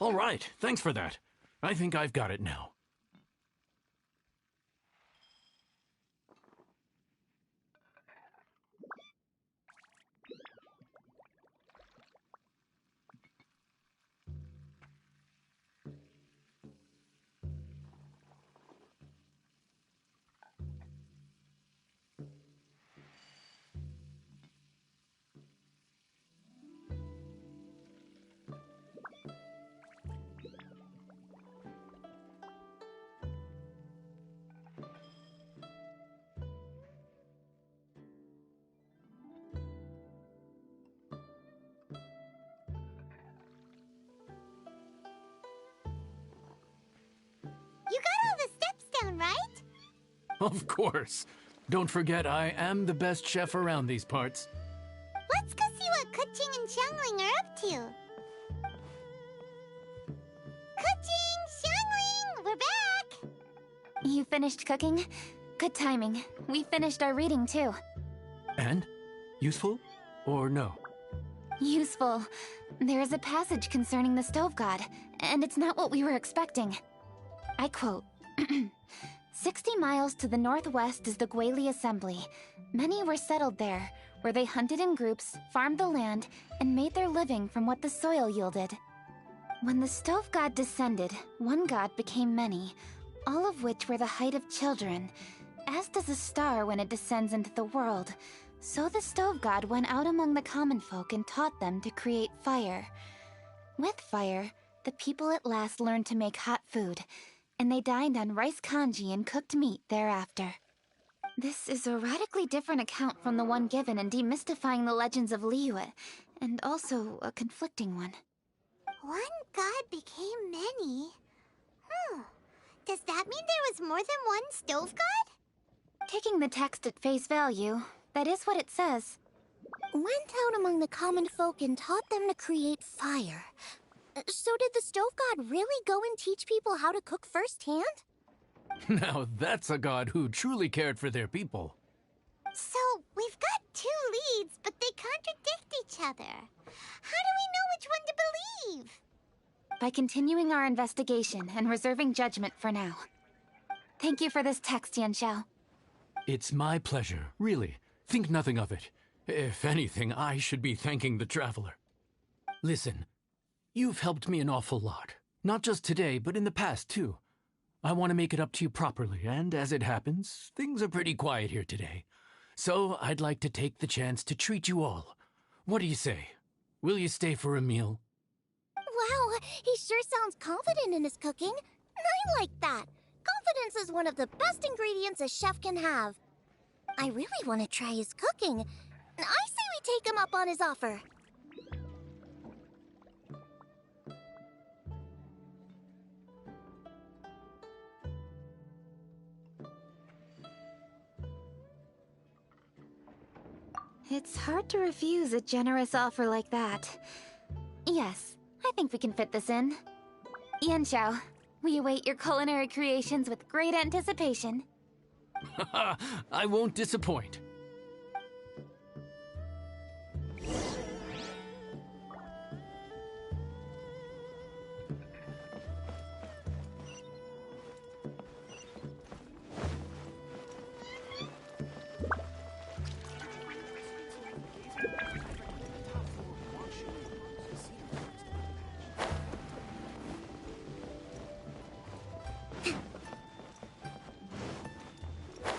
All right, thanks for that. I think I've got it now. You got all the steps down, right? Of course. Don't forget, I am the best chef around these parts. Let's go see what Kuching and Xiangling are up to. Kuching! Xiangling! We're back! You finished cooking? Good timing. We finished our reading, too. And? Useful? Or no? Useful. There is a passage concerning the stove god, and it's not what we were expecting. I quote, 60 miles to the northwest is the Guili Assembly. Many were settled there, where they hunted in groups, farmed the land, and made their living from what the soil yielded. When the stove god descended, one god became many, all of which were the height of children. As does a star when it descends into the world, so the stove god went out among the common folk and taught them to create fire. With fire, the people at last learned to make hot food, and they dined on rice congee and cooked meat thereafter. This is a radically different account from the one given in Demystifying the Legends of Liyue, and also a conflicting one. One god became many. Does that mean there was more than one stove god? Taking the text at face value, that is what it says. Went out among the common folk and taught them to create fire. So did the stove god really go and teach people how to cook firsthand? Now that's a god who truly cared for their people. So, we've got two leads, but they contradict each other. How do we know which one to believe? By continuing our investigation and reserving judgment for now. Thank you for this text, Yanxiao. It's my pleasure, really. Think nothing of it. If anything, I should be thanking the traveler. Listen, you've helped me an awful lot. Not just today, but in the past, too. I want to make it up to you properly, and as it happens, things are pretty quiet here today. So I'd like to take the chance to treat you all. What do you say? Will you stay for a meal? Wow, he sure sounds confident in his cooking. I like that. Confidence is one of the best ingredients a chef can have. I really want to try his cooking. I say we take him up on his offer. It's hard to refuse a generous offer like that. Yes, I think we can fit this in. Yanxiao, we await your culinary creations with great anticipation. I won't disappoint.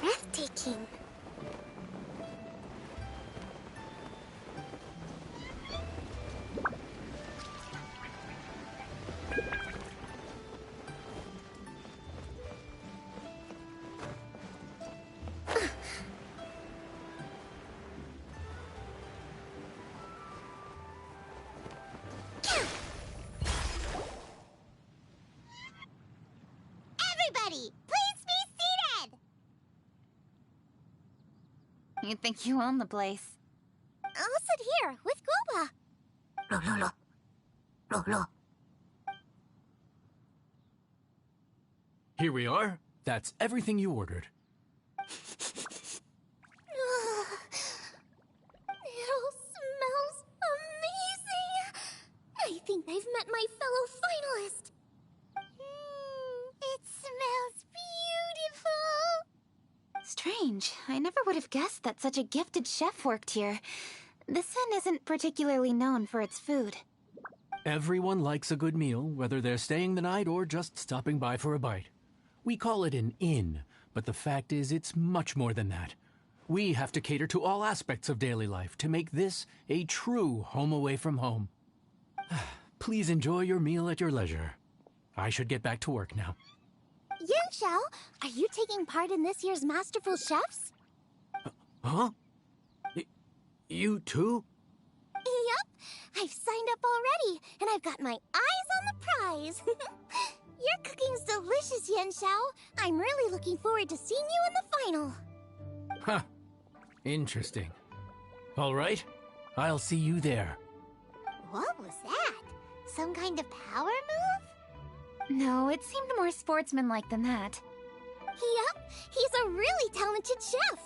Breathtaking. Everybody, please be seated! You think you own the place. I'll sit here with Goba. Here we are. That's everything you ordered. It all smells amazing. I think I've met my fellow Strange. I never would have guessed that such a gifted chef worked here. This inn isn't particularly known for its food. Everyone likes a good meal, whether they're staying the night or just stopping by for a bite. We call it an inn, but the fact is it's much more than that. We have to cater to all aspects of daily life to make this a true home away from home. Please enjoy your meal at your leisure. I should get back to work now. Yin Xiao, are you taking part in this year's Masterful Chefs? Huh? You too? Yep, I've signed up already, and I've got my eyes on the prize. Your cooking's delicious, Yin Xiao. I'm really looking forward to seeing you in the final. Huh. Interesting. All right, I'll see you there. What was that? Some kind of power move? No, it seemed more sportsmanlike than that. Yep, he's a really talented chef.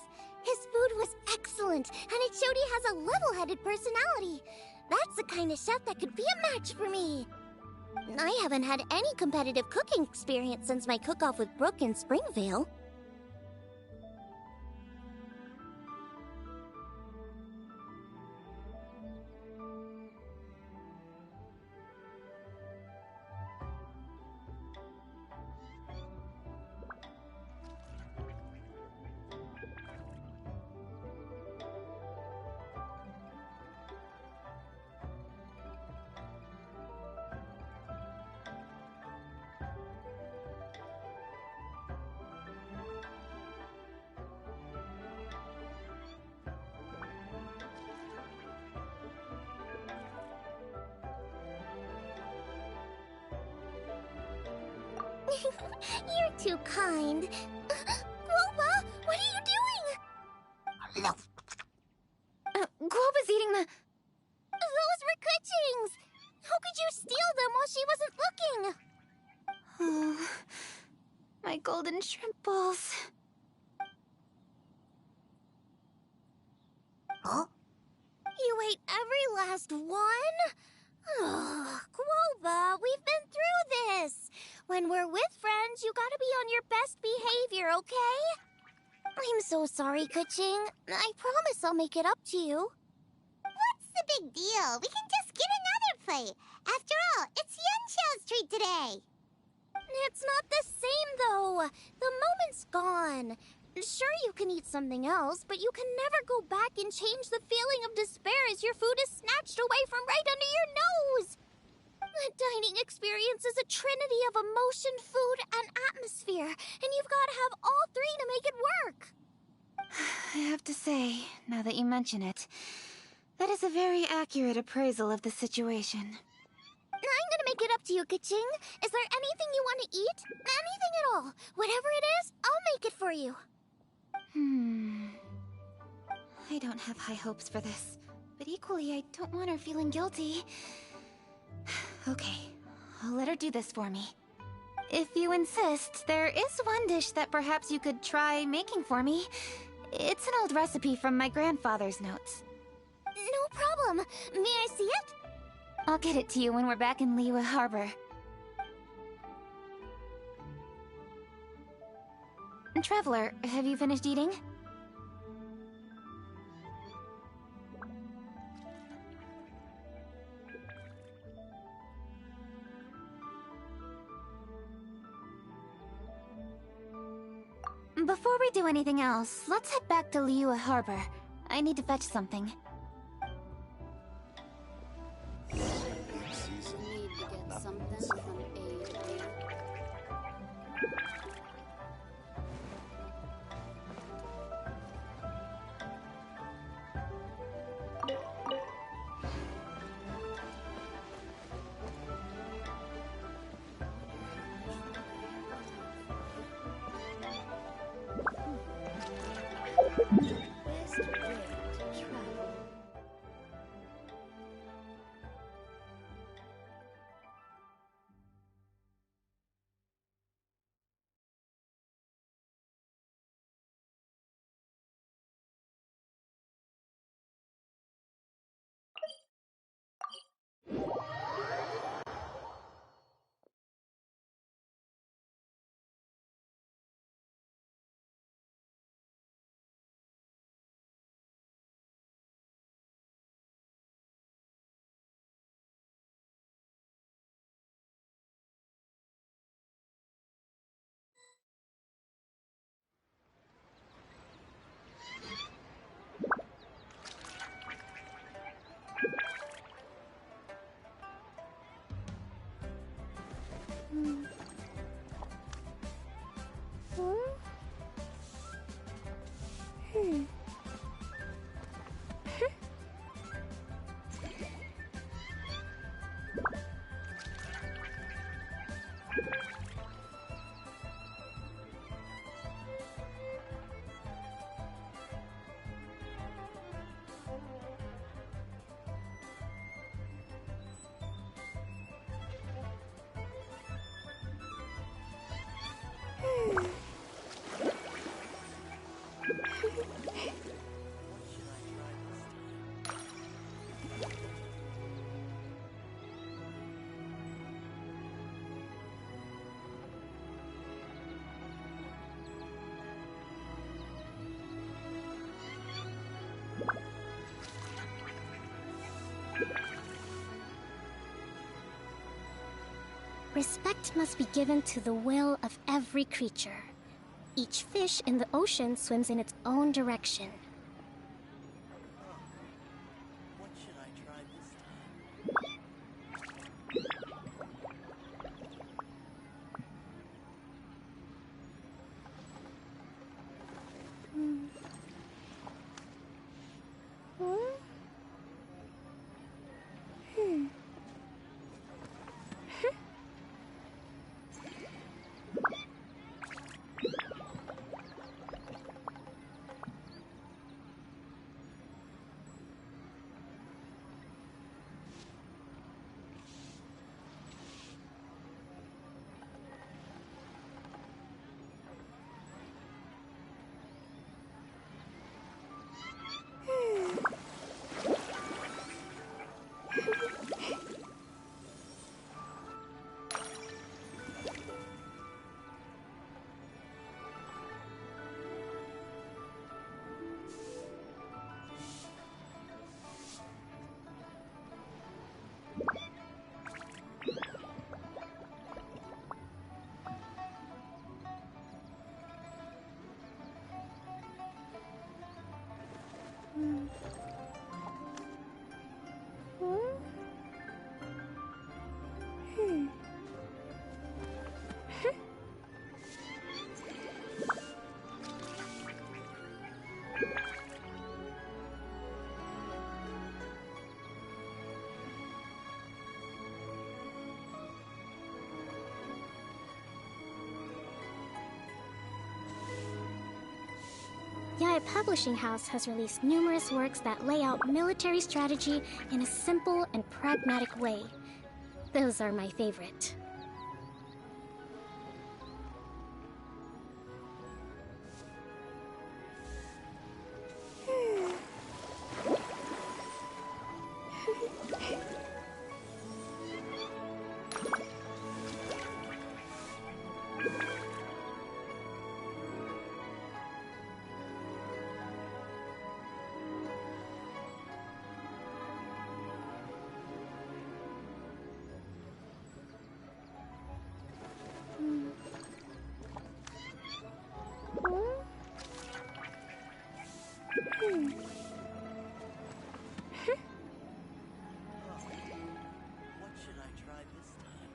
His food was excellent, and it showed he has a level-headed personality. That's the kind of chef that could be a match for me. I haven't had any competitive cooking experience since my cook-off with Brooke in Springvale. You're too kind. Guoba, what are you doing? Guoba's eating the... Those were Kuching's! How could you steal them while she wasn't looking? Oh, my golden shrimp balls. Huh? You ate every last one? Oh, Guoba, we've been through this. When we're with friends, you gotta be on your best behavior, okay? I'm so sorry, Kuching. I promise I'll make it up to you. What's the big deal? We can just get another plate. After all, it's Yin Xiao's treat today. It's not the same, though. The moment's gone. Sure, you can eat something else, but you can never go back and change the feeling of despair as your food is snatched away from right under your nose. The dining experience is a trinity of emotion, food, and atmosphere, and you've got to have all three to make it work. I have to say, now that you mention it, that is a very accurate appraisal of the situation. I'm gonna make it up to you, Kaching. Is there anything you want to eat? Anything at all. Whatever it is, I'll make it for you. I don't have high hopes for this, but equally I don't want her feeling guilty. Okay, I'll let her do this for me. If you insist, there is one dish that perhaps you could try making for me. It's an old recipe from my grandfather's notes. No problem. May I see it? I'll get it to you when we're back in Liyue Harbor. Traveler, have you finished eating? Before we do anything else, let's head back to Liyue Harbor. I need to fetch something. Respect must be given to the will of every creature. Each fish in the ocean swims in its own direction. What should I try this time? Yae Publishing House has released numerous works that lay out military strategy in a simple and pragmatic way. Those are my favorite. What should I try this time?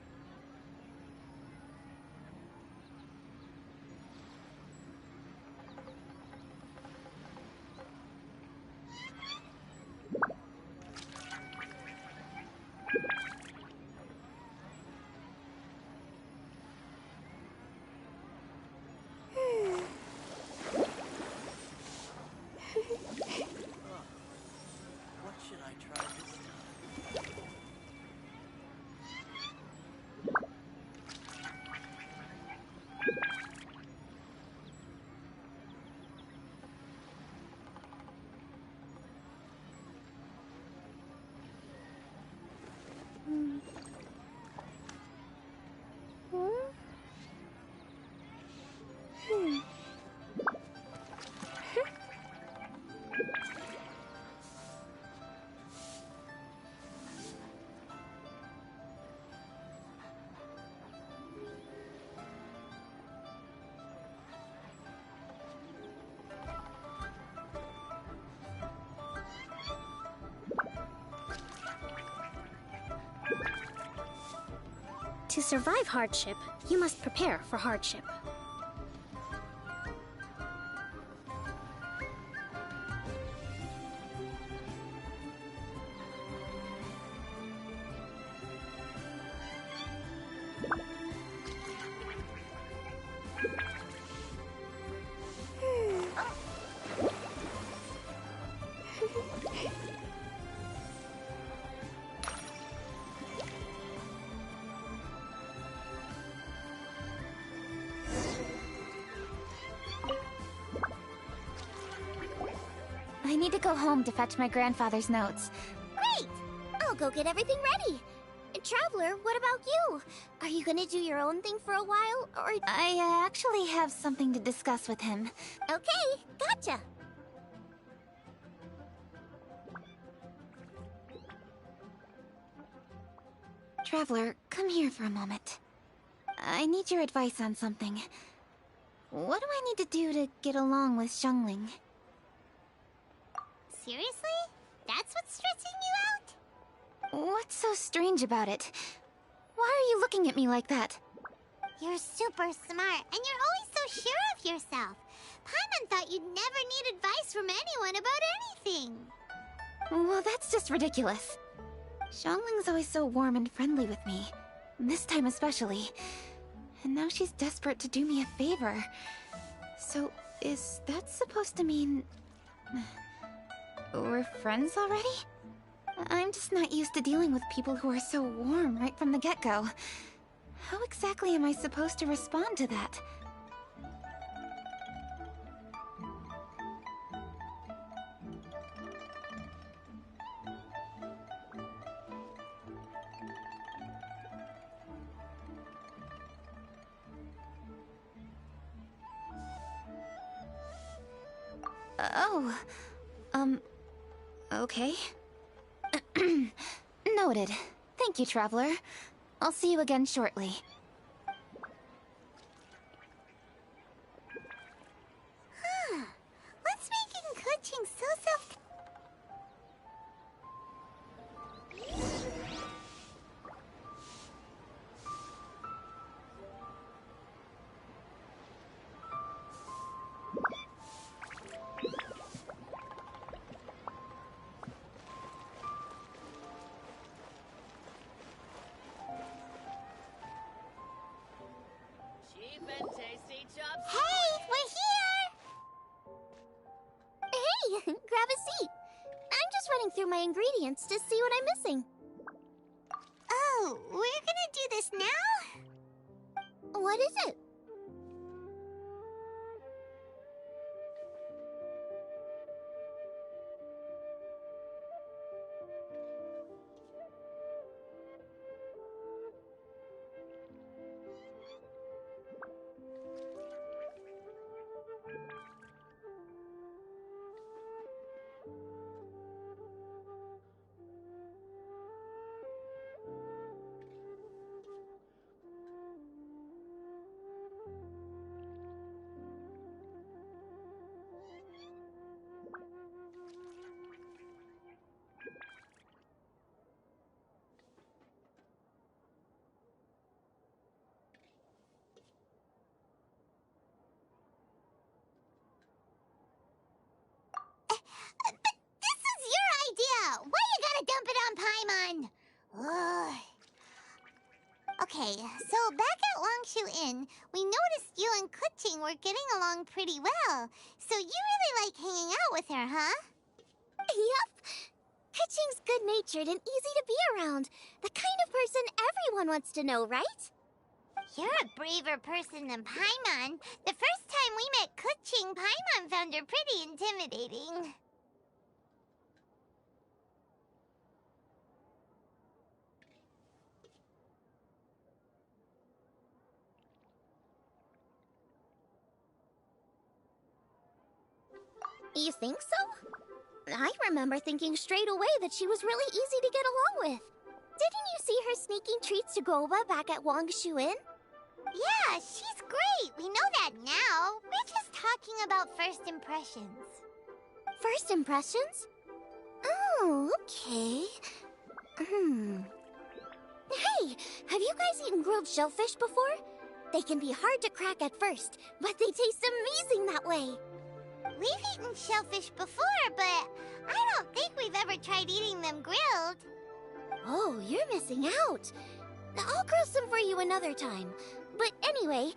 What should I try this time? To survive hardship, you must prepare for hardship. I need to go home to fetch my grandfather's notes. Great! I'll go get everything ready. Traveler, what about you? Are you gonna do your own thing for a while, or... I actually have something to discuss with him. Okay, gotcha. Traveler, come here for a moment. I need your advice on something. What do I need to do to get along with Xiangling? Seriously? That's what's stressing you out? What's so strange about it? Why are you looking at me like that? You're super smart, and you're always so sure of yourself. Paimon thought you'd never need advice from anyone about anything. Well, that's just ridiculous. Xiangling's always so warm and friendly with me. This time especially. And now she's desperate to do me a favor. So, is that supposed to mean... we're friends already? I'm just not used to dealing with people who are so warm right from the get-go. How exactly am I supposed to respond to that? Oh, okay. Noted. Thank you, Traveler. I'll see you again shortly. Huh. What's making coaching so self... Hey, we're here! Hey, grab a seat. I'm just running through my ingredients to see what I'm missing. Oh, we're gonna do this now? What is it? But this is your idea! Why you gotta dump it on Paimon? Ugh. Okay, so back at Longshu Inn, we noticed you and Kuching were getting along pretty well. So you really like hanging out with her, huh? Yep. Kuching's good-natured and easy to be around. The kind of person everyone wants to know, right? You're a braver person than Paimon. The first time we met Kuching, Paimon found her pretty intimidating. You think so? I remember thinking straight away that she was really easy to get along with. Didn't you see her sneaking treats to Goba back at Wangshu Inn? Yeah, she's great. We know that now. We're just talking about first impressions. First impressions? Oh, okay. Hey, have you guys eaten grilled shellfish before? They can be hard to crack at first, but they taste amazing that way. We've eaten shellfish before, but I don't think we've ever tried eating them grilled. Oh, you're missing out. I'll grill some for you another time. But anyway,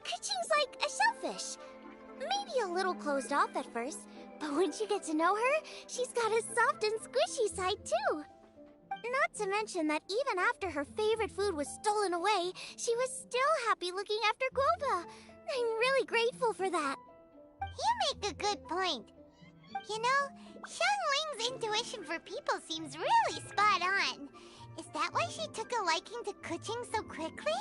Kuching's like a shellfish. Maybe a little closed off at first, but once you get to know her, she's got a soft and squishy side too. Not to mention that even after her favorite food was stolen away, she was still happy looking after Guoba. I'm really grateful for that. You make a good point. You know, Xiangling's intuition for people seems really spot on. Is that why she took a liking to Kuching so quickly?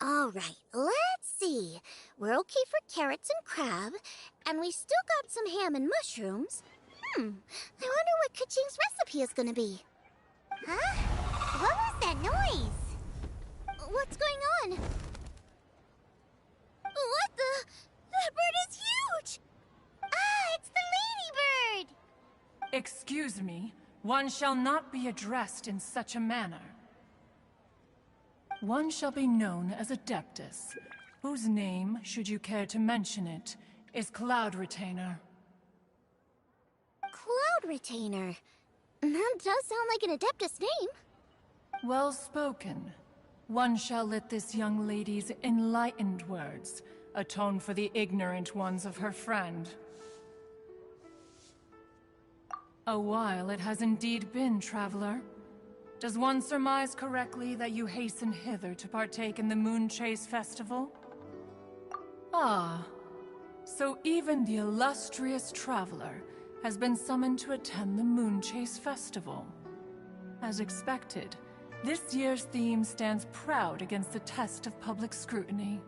All right, let's see. We're okay for carrots and crab, and we still got some ham and mushrooms. I wonder what Kuching's recipe is gonna be. Huh? What was that noise? What's going on? What the? That bird is huge! Ah, it's the ladybird! Excuse me, one shall not be addressed in such a manner. One shall be known as Adeptus, whose name, should you care to mention it, is Cloud Retainer. Cloud Retainer? That does sound like an Adeptus name. Well spoken. One shall let this young lady's enlightened words atone for the ignorant ones of her friend. A while it has indeed been, traveler. Does one surmise correctly that you hasten hither to partake in the Moon Chase Festival? Ah, so even the illustrious traveler has been summoned to attend the Moon Chase Festival. As expected, this year's theme stands proud against the test of public scrutiny.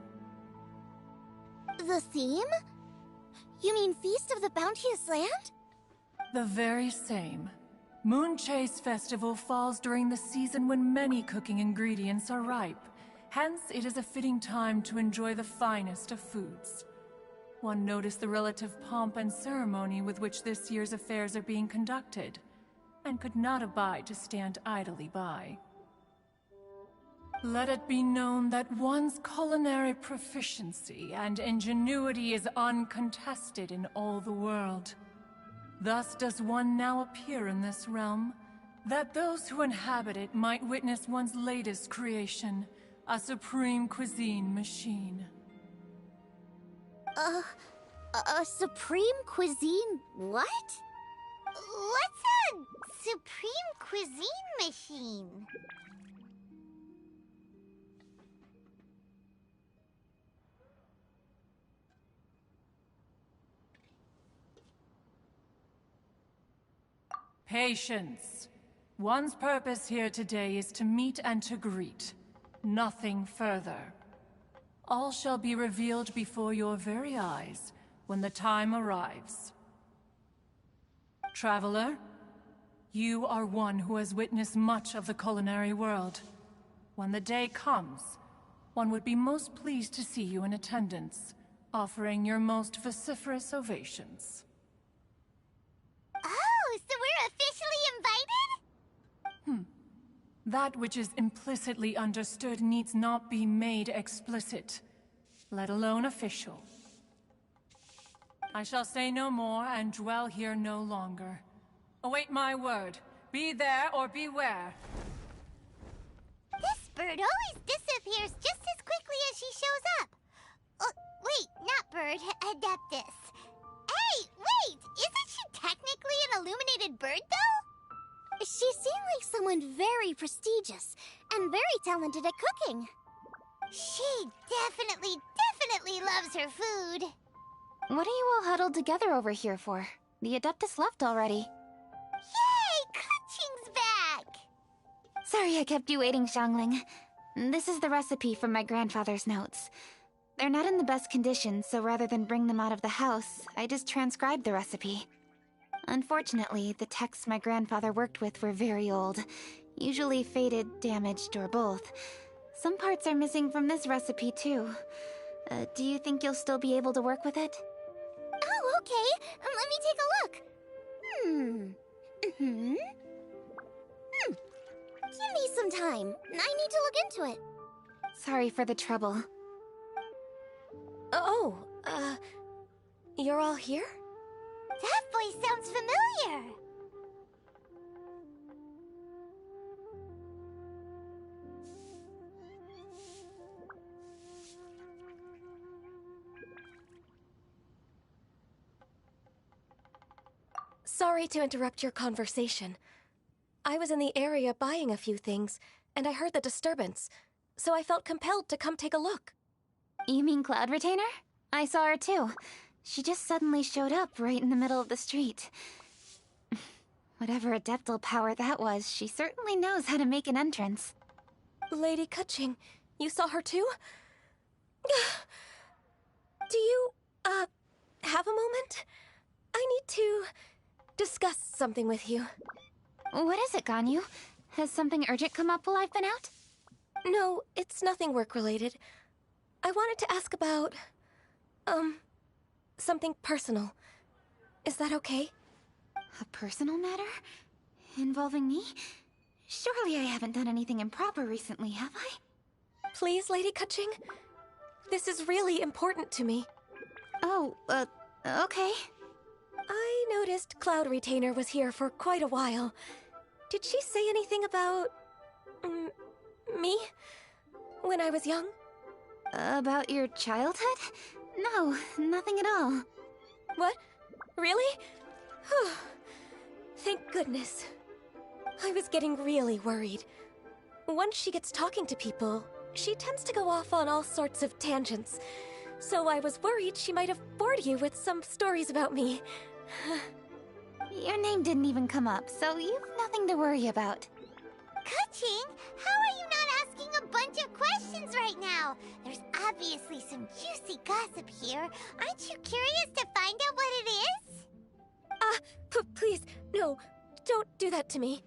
The theme? You mean Feast of the Bounteous Land? The very same. Moon Chase Festival falls during the season when many cooking ingredients are ripe. Hence, it is a fitting time to enjoy the finest of foods. One noticed the relative pomp and ceremony with which this year's affairs are being conducted, and could not abide to stand idly by. Let it be known that one's culinary proficiency and ingenuity is uncontested in all the world. Thus does one now appear in this realm, that those who inhabit it might witness one's latest creation, a supreme cuisine machine. A supreme cuisine what? What's a supreme cuisine machine? Patience. One's purpose here today is to meet and to greet. Nothing further. All shall be revealed before your very eyes when the time arrives. Traveler, you are one who has witnessed much of the culinary world. When the day comes, one would be most pleased to see you in attendance, offering your most vociferous ovations. Oh, so we're officially invited? That which is implicitly understood needs not be made explicit, let alone official. I shall say no more and dwell here no longer. Await my word. Be there or beware. This bird always disappears just as quickly as she shows up. Wait, not bird, Adeptus. Hey, wait! Isn't she technically an illuminated bird, though? She seemed like someone very prestigious and very talented at cooking. She definitely loves her food. What are you all huddled together over here for? The Adeptus left already. Yay! Kuching's back! Sorry I kept you waiting, Xiangling. This is the recipe from my grandfather's notes. They're not in the best condition, so rather than bring them out of the house, I just transcribed the recipe. Unfortunately, the texts my grandfather worked with were very old, usually faded, damaged, or both. Some parts are missing from this recipe, too. Do you think you'll still be able to work with it? Oh, okay. Let me take a look. Give me some time. I need to look into it. Sorry for the trouble. You're all here? That voice sounds familiar. Sorry to interrupt your conversation. I was in the area buying a few things, and I heard the disturbance, so I felt compelled to come take a look. You mean Cloud Retainer? I saw her too. She just suddenly showed up right in the middle of the street. Whatever adeptal power that was, she certainly knows how to make an entrance. Lady Keqing, you saw her too? Do you, have a moment? I need to discuss something with you. What is it, Ganyu? Has something urgent come up while I've been out? No, it's nothing work-related. I wanted to ask about, something personal. Is that okay? A personal matter? Involving me? Surely I haven't done anything improper recently, have I? Please, Lady Keqing. This is really important to me. Oh, okay. I noticed Cloud Retainer was here for quite a while. Did she say anything about... me? When I was young? About your childhood? No, nothing at all. What? Really? Thank goodness. I was getting really worried. Once she gets talking to people, she tends to go off on all sorts of tangents. So I was worried she might have bored you with some stories about me. Your name didn't even come up, so you've nothing to worry about. Keqing, how are you not asking a bunch of questions right now? There's obviously some juicy gossip here. Aren't you curious to find out what it is? Please, no, don't do that to me.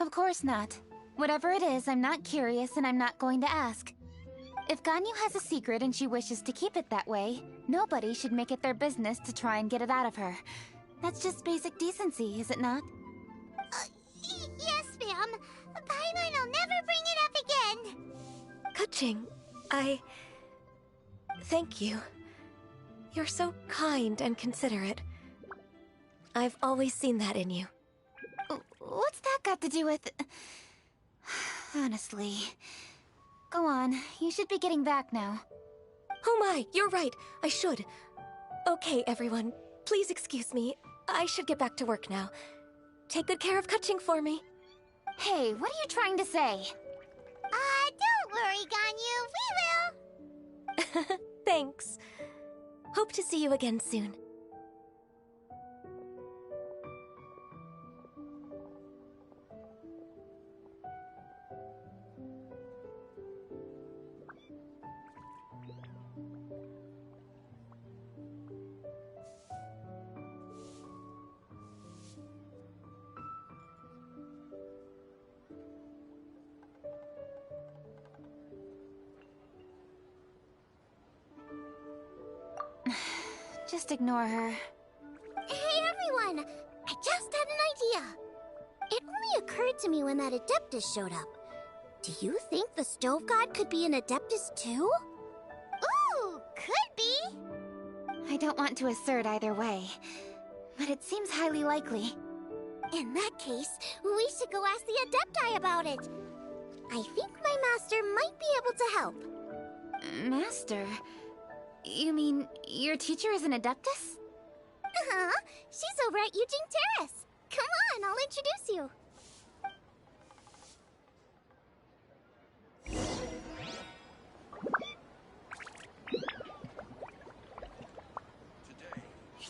Of course not. Whatever it is, I'm not curious and I'm not going to ask. If Ganyu has a secret and she wishes to keep it that way, nobody should make it their business to try and get it out of her. That's just basic decency, is it not? Yes, ma'am. Paimon will never bring it up again. Keqing, thank you. You're so kind and considerate. I've always seen that in you. What's that got to do with... Honestly... Go on, you should be getting back now. Oh my, you're right, I should. Okay, everyone, please excuse me. I should get back to work now. Take good care of Keqing for me. Hey, what are you trying to say? Don't worry, Ganyu, we will. Thanks. Hope to see you again soon. Just ignore her. Hey everyone! I just had an idea! It only occurred to me when that Adeptus showed up. Do you think the Stove God could be an Adeptus too? Ooh, could be! I don't want to assert either way, but it seems highly likely. In that case, we should go ask the Adepti about it. I think my master might be able to help. Master? You mean your teacher is an Adeptus? Uh-huh. She's over at Yujing Terrace. Come on, I'll introduce you.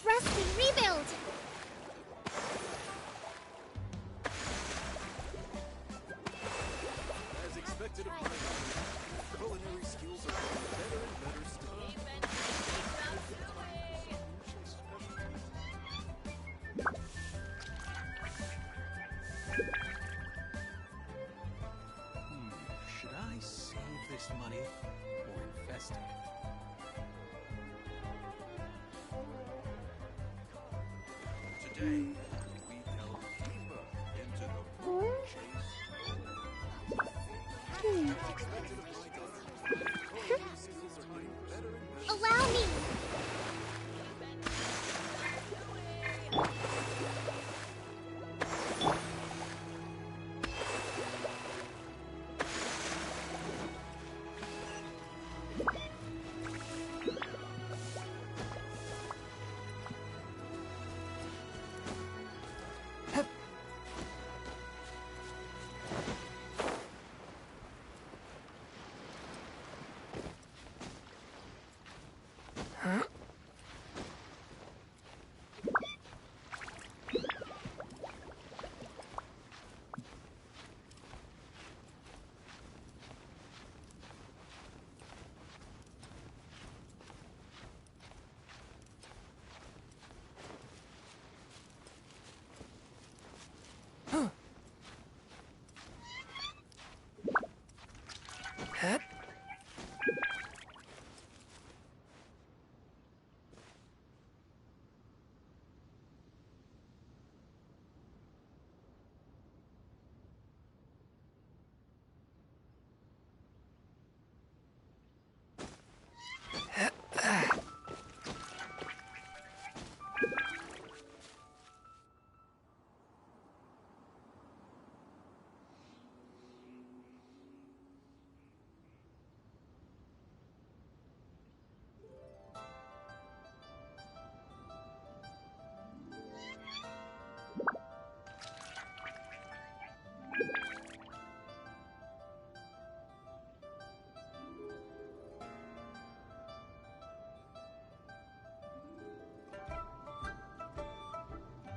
Rusty, rebuild! As expected of my culinary skills are getting better and better still. Should I save this money or invest it? Today, we delve deeper into the moon chase. Allow me!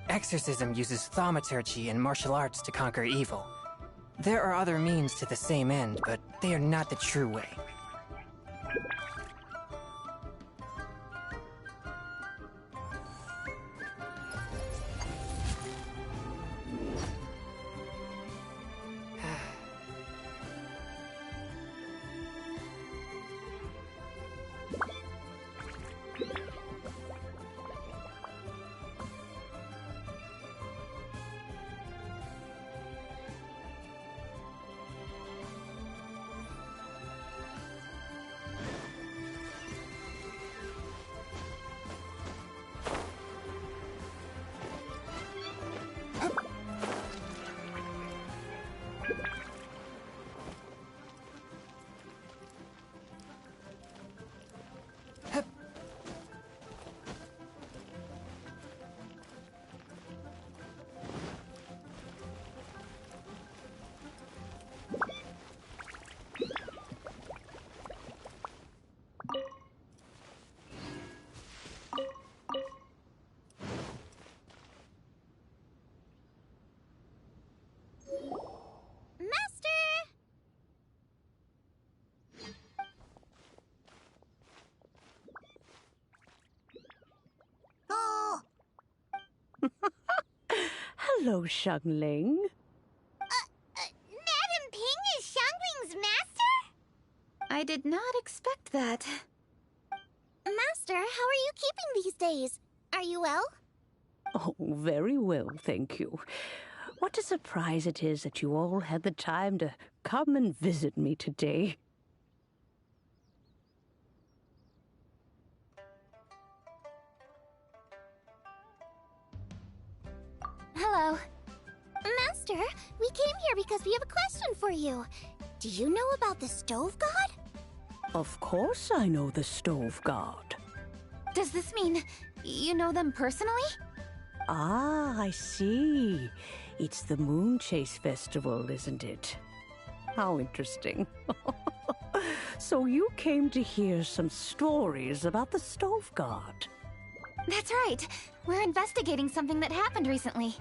Exorcism uses thaumaturgy and martial arts to conquer evil. There are other means to the same end, but they are not the true way. Hello, Xiangling. Madam Ping is Xiangling's master? I did not expect that. Master, how are you keeping these days? Are you well? Oh, very well, thank you. What a surprise it is that you all had the time to come and visit me today. Hello. Master, we came here because we have a question for you. Do you know about the Stove God? Of course I know the Stove God. Does this mean you know them personally? Ah, I see. It's the Moon Chase Festival, isn't it? How interesting. So you came to hear some stories about the Stove God. That's right. We're investigating something that happened recently.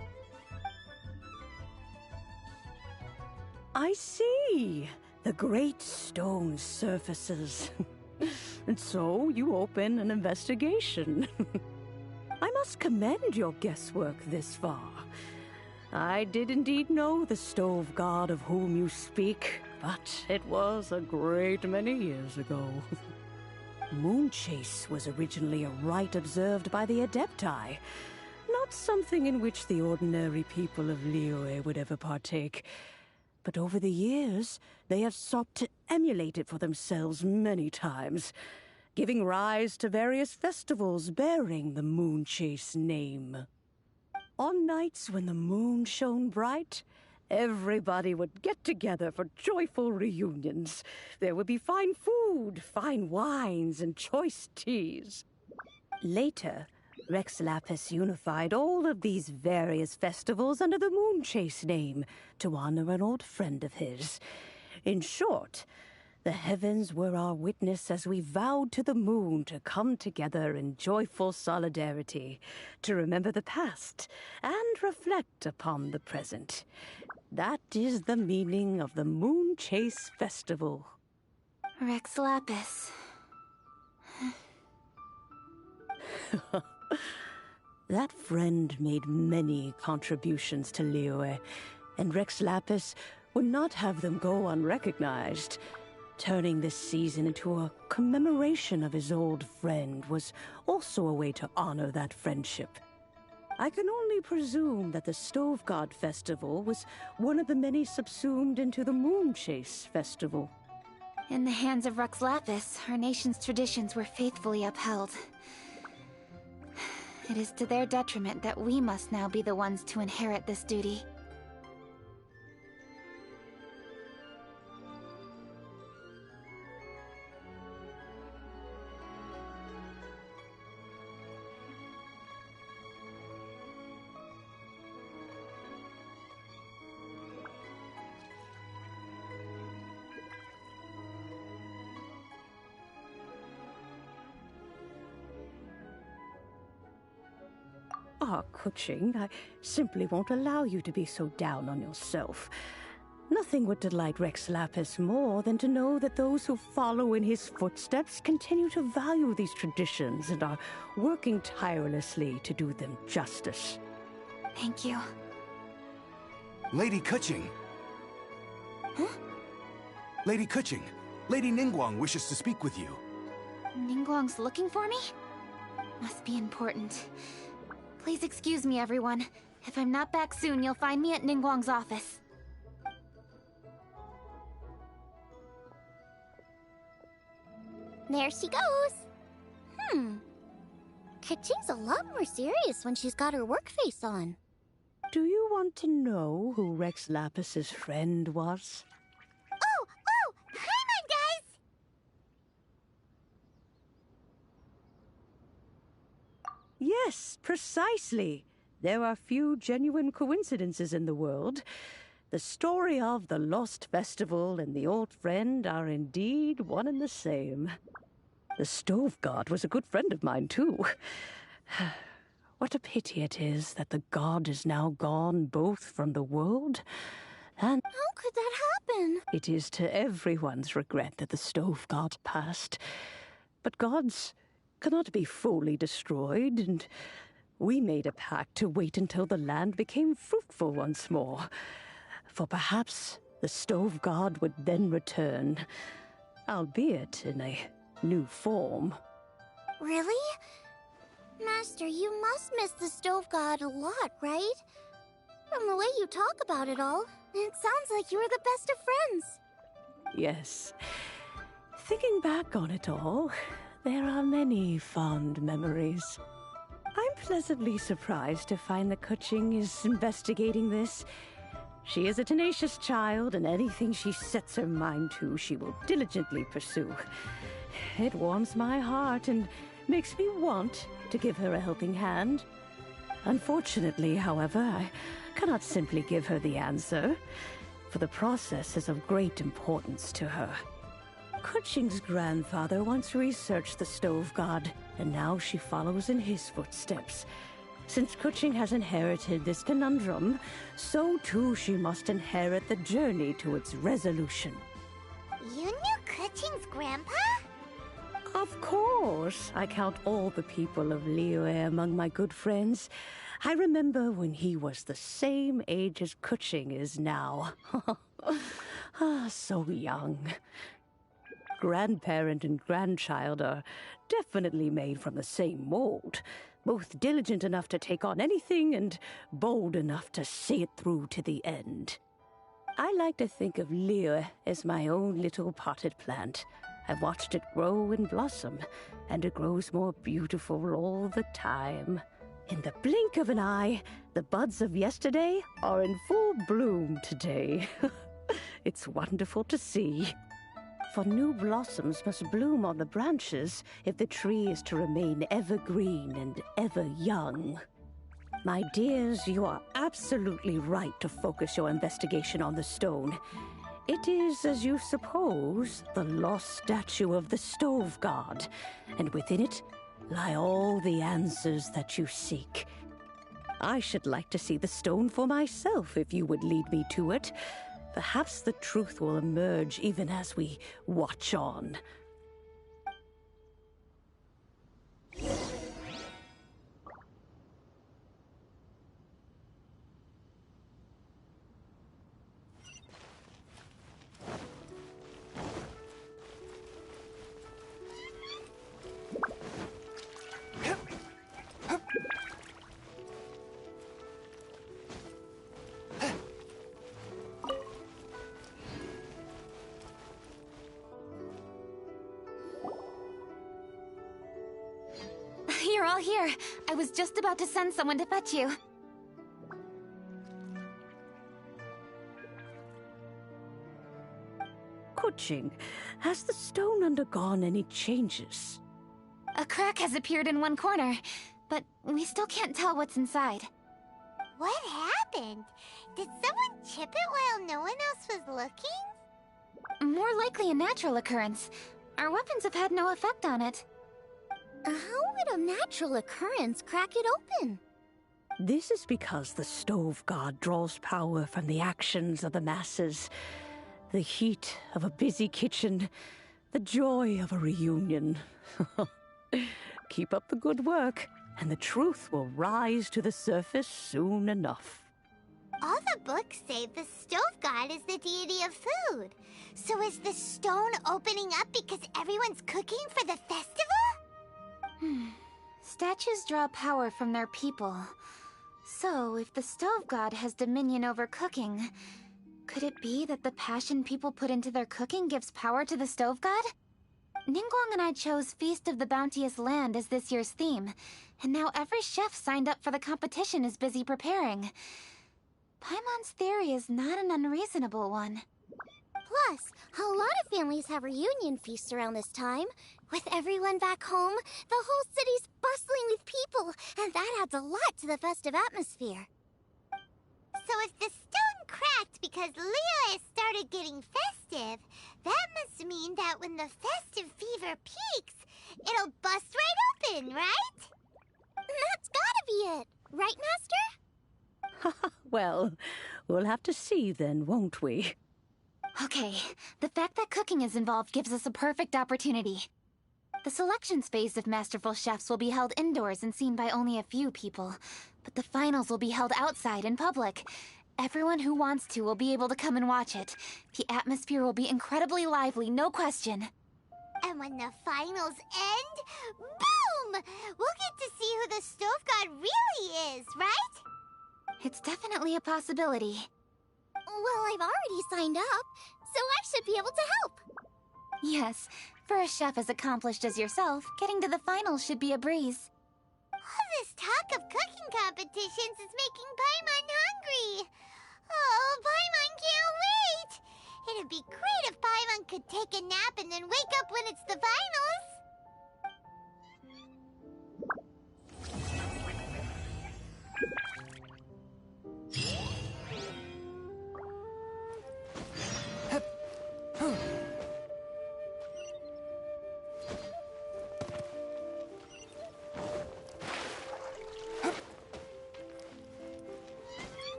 I see. The great stone surfaces. And so you open an investigation. I must commend your guesswork this far. I did indeed know the Stove God of whom you speak, but it was a great many years ago. Moon Chase was originally a rite observed by the Adepti, not something in which the ordinary people of Liyue would ever partake. But over the years, they have sought to emulate it for themselves many times, giving rise to various festivals bearing the Moon Chase name. On nights when the moon shone bright, everybody would get together for joyful reunions. There would be fine food, fine wines, and choice teas. Later, Rex Lapis unified all of these various festivals under the Moon Chase name to honor an old friend of his. In short, the heavens were our witness as we vowed to the moon to come together in joyful solidarity, to remember the past and reflect upon the present. That is the meaning of the Moon Chase Festival. Rex Lapis. That friend made many contributions to Liyue, and Rex Lapis would not have them go unrecognized. Turning this season into a commemoration of his old friend was also a way to honor that friendship. I can only presume that the Stove God Festival was one of the many subsumed into the Moon Chase Festival. In the hands of Rux Lapis, our nation's traditions were faithfully upheld. It is to their detriment that we must now be the ones to inherit this duty. Ah, Kuching, I simply won't allow you to be so down on yourself. Nothing would delight Rex Lapis more than to know that those who follow in his footsteps continue to value these traditions and are working tirelessly to do them justice. Thank you. Lady Kuching! Huh? Lady Kuching, Lady Ningguang wishes to speak with you. Ningguang's looking for me? Must be important. Please excuse me, everyone. If I'm not back soon, you'll find me at Ningguang's office. There she goes. Kuching's a lot more serious when she's got her work face on. Do you want to know who Rex Lapis's friend was? Oh! Hang on, guys! Yes, precisely. There are few genuine coincidences in the world. The story of the Lost Festival and the old friend are indeed one and the same. The Stove God was a good friend of mine, too. What a pity it is that the god is now gone both from the world and... How could that happen? It is to everyone's regret that the Stove God passed. But gods cannot be fully destroyed, and we made a pact to wait until the land became fruitful once more. For perhaps the Stove God would then return, albeit in a new form. Really? Master, you must miss the Stove God a lot, right? From the way you talk about it all, it sounds like you were the best of friends. Yes. Thinking back on it all, there are many fond memories. I'm pleasantly surprised to find that Kuching is investigating this. She is a tenacious child, and anything she sets her mind to, she will diligently pursue. It warms my heart and makes me want to give her a helping hand. Unfortunately, however, I cannot simply give her the answer, for the process is of great importance to her. Kuching's grandfather once researched the Stove God, and now she follows in his footsteps. Since Kuching has inherited this conundrum, so too she must inherit the journey to its resolution. You knew Kuching's grandpa? Of course. I count all the people of Liyue among my good friends. I remember when he was the same age as Kuching is now. So young. Grandparent and grandchild are definitely made from the same mold. Both diligent enough to take on anything and bold enough to see it through to the end. I like to think of Liyue as my own little potted plant. I've watched it grow and blossom, and it grows more beautiful all the time. In the blink of an eye, the buds of yesterday are in full bloom today. It's wonderful to see. For new blossoms must bloom on the branches if the tree is to remain evergreen and ever young. My dears, you are absolutely right to focus your investigation on the stone. It is, as you suppose, the lost statue of the Stove God, and within it lie all the answers that you seek. I should like to see the stone for myself if you would lead me to it. Perhaps the truth will emerge even as we watch on. all here. I was just about to send someone to fetch you. Kuching, has the stone undergone any changes? A crack has appeared in one corner, but we still can't tell what's inside. What happened? Did someone chip it while no one else was looking? More likely a natural occurrence. Our weapons have had no effect on it. How would a natural occurrence crack it open? This is because the stove god draws power from the actions of the masses. The heat of a busy kitchen, the joy of a reunion. Keep up the good work, and the truth will rise to the surface soon enough. All the books say the stove god is the deity of food. So is the stone opening up because everyone's cooking for the festival? Statues draw power from their people. So, if the stove god has dominion over cooking, could it be that the passion people put into their cooking gives power to the stove god? Ningguang and I chose Feast of the Bounteous Land as this year's theme, and now every chef signed up for the competition is busy preparing. Paimon's theory is not an unreasonable one. Plus, a lot of families have reunion feasts around this time. With everyone back home, the whole city's bustling with people, and that adds a lot to the festive atmosphere. So if the stone cracked because Leo started getting festive, that must mean that when the festive fever peaks, it'll bust right open, right? That's gotta be it, right, Master? Well, we'll have to see then, won't we? Okay, the fact that cooking is involved gives us a perfect opportunity. The selections phase of Masterful Chefs will be held indoors and seen by only a few people, but the finals will be held outside in public. Everyone who wants to will be able to come and watch it. The atmosphere will be incredibly lively, no question. And when the finals end, boom! We'll get to see who the stove god really is, right? It's definitely a possibility. Well, I've already signed up, so I should be able to help. Yes, for a chef as accomplished as yourself, getting to the finals should be a breeze. All this talk of cooking competitions is making Paimon hungry. Oh, Paimon can't wait! It'd be great if Paimon could take a nap and then wake up when it's the finals.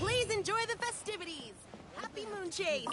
Please enjoy the festivities! Happy Moon Chase!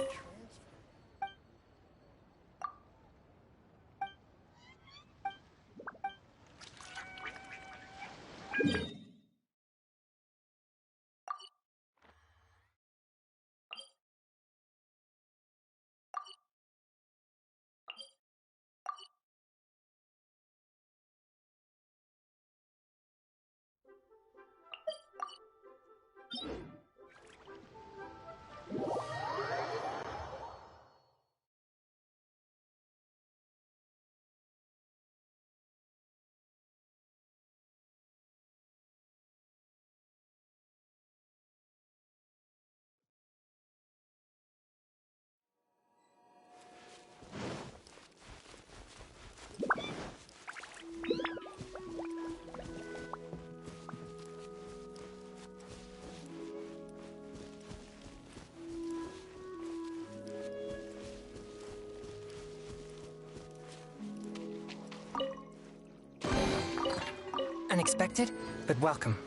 Unexpected, but welcome.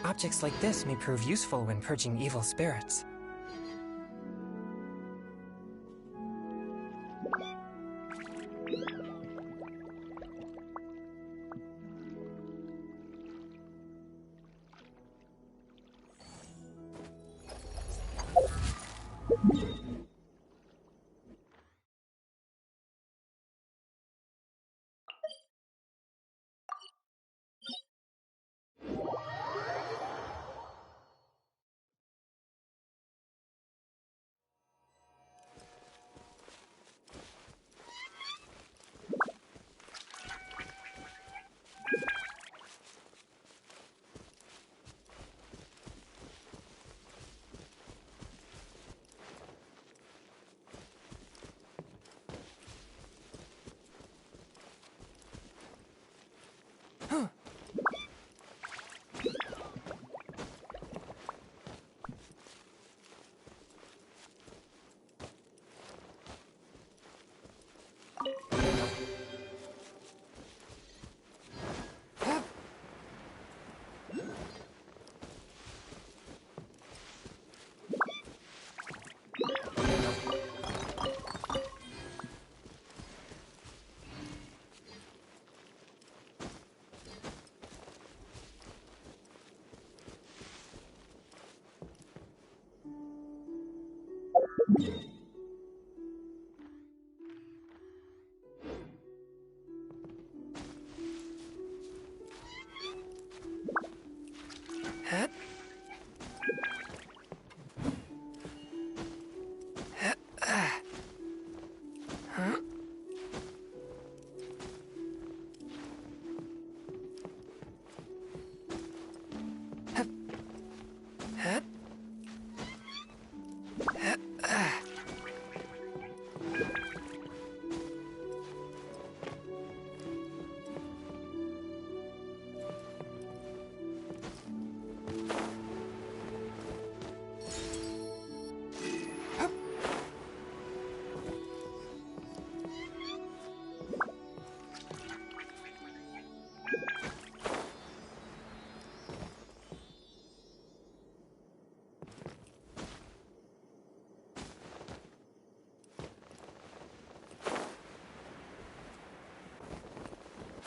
Objects like this may prove useful when purging evil spirits.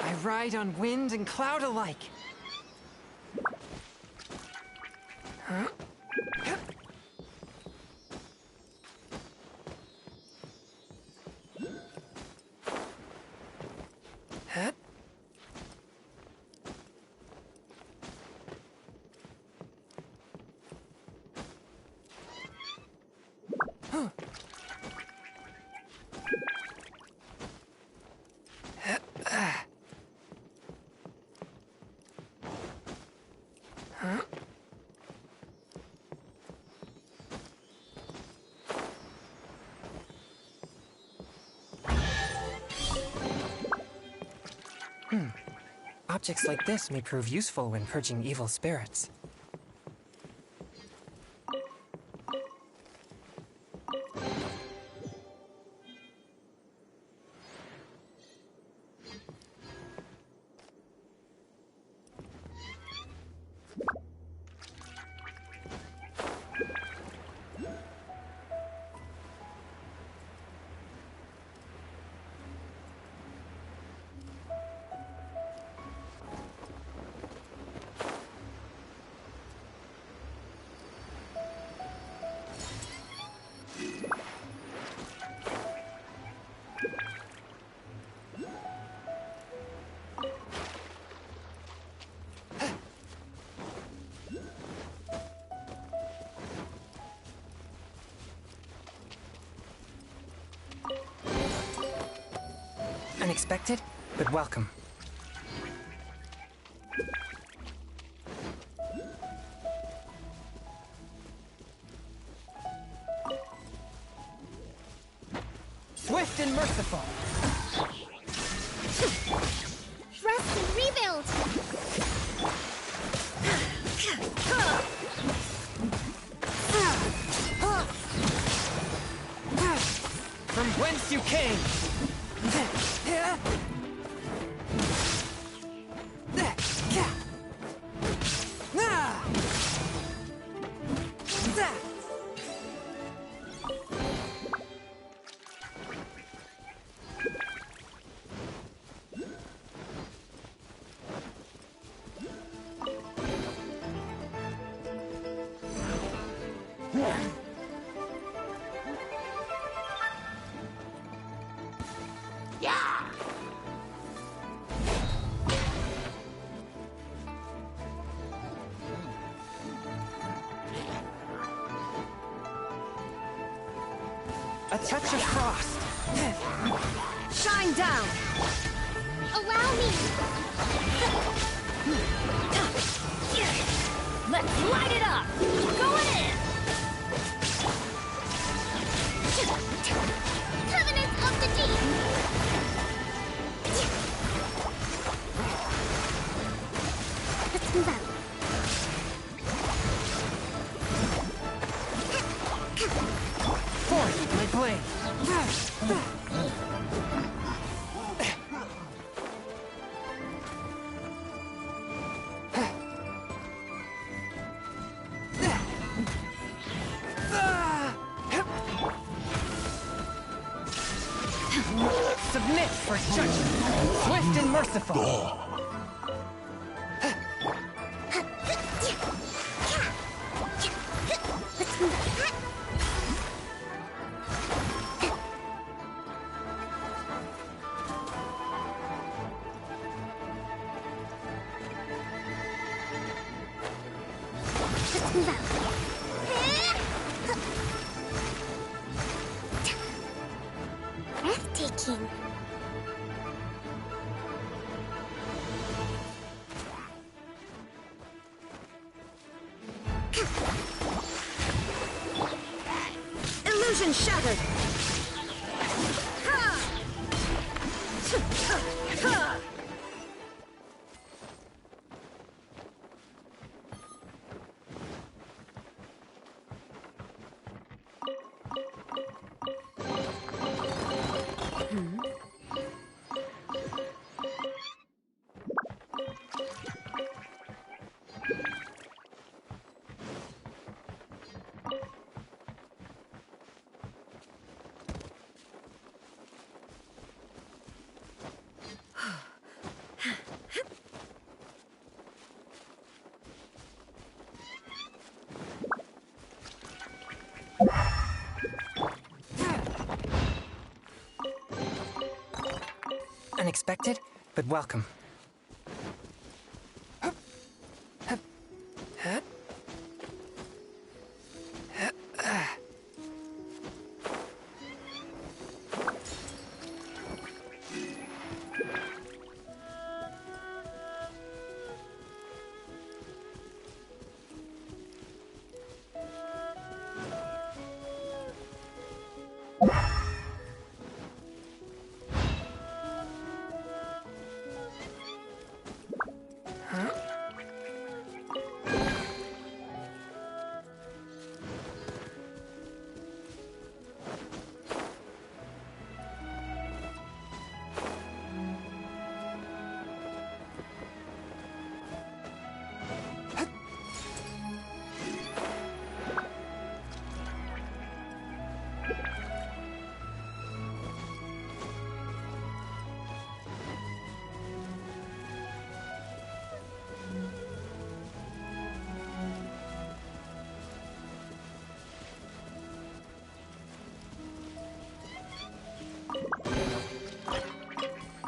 I ride on wind and cloud alike. Huh? Objects like this may prove useful when purging evil spirits. Unexpected, but welcome. Swift and merciful. Rest and rebuild. From whence you came! A touch of frost. Shine down. Allow me. Let's light it up. Going in. Covenants of the Deep. Let's move out. Forth, my blade. Submit for judgment. Swift and merciful. Let's move out. Let's move out. Breathtaking. Illusion shattered. Unexpected, but welcome.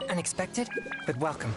Unexpected, but welcome.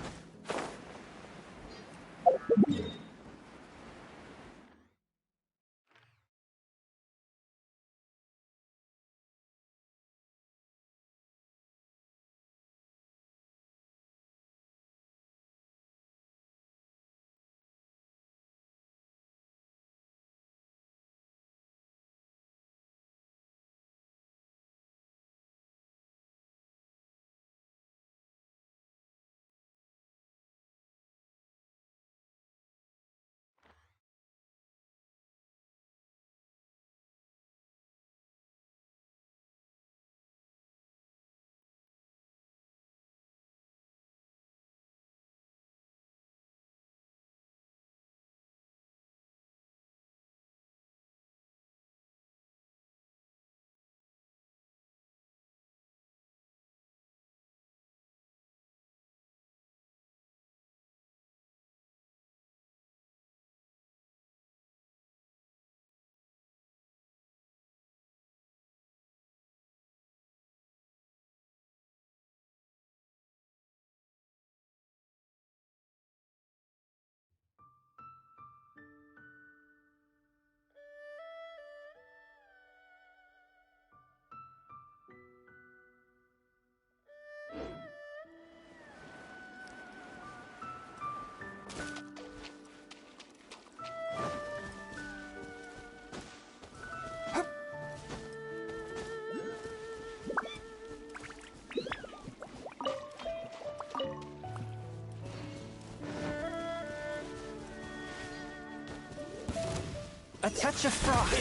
A touch of frost.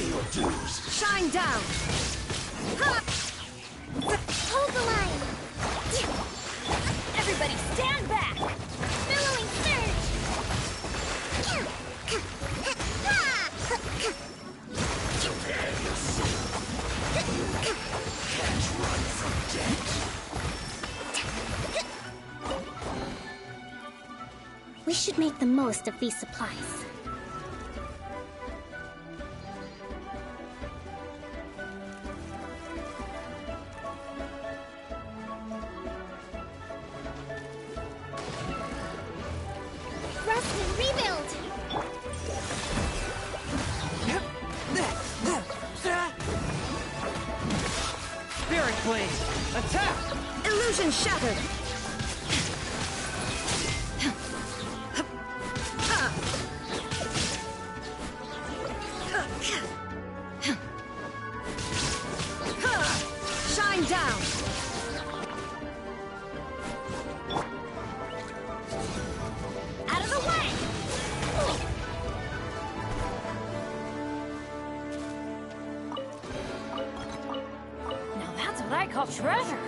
Shine down! Hold the line! Everybody stand back! Billowing surge! Can't run from death. We should make the most of these supplies. Rest and rebuild! Spirit Blade! Attack! Illusion shattered! Shine down! Out of the way! Now that's what I call treasure.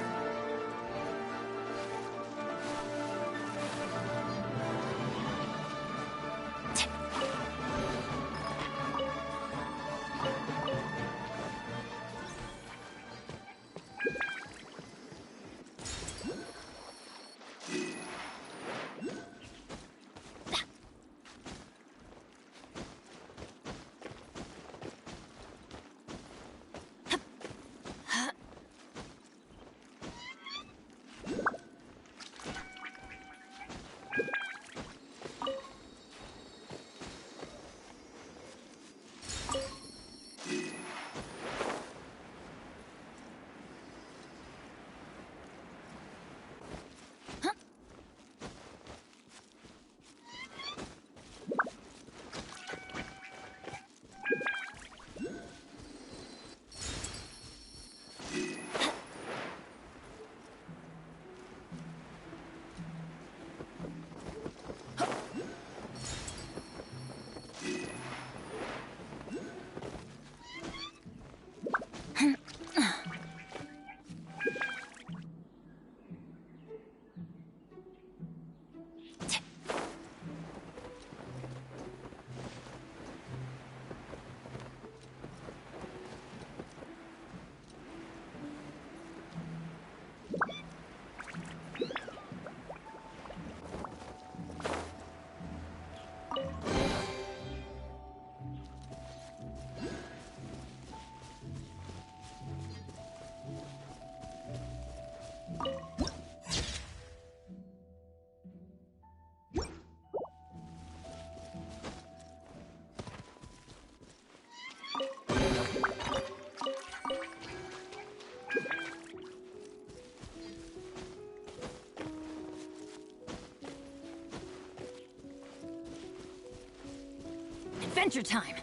Adventure time!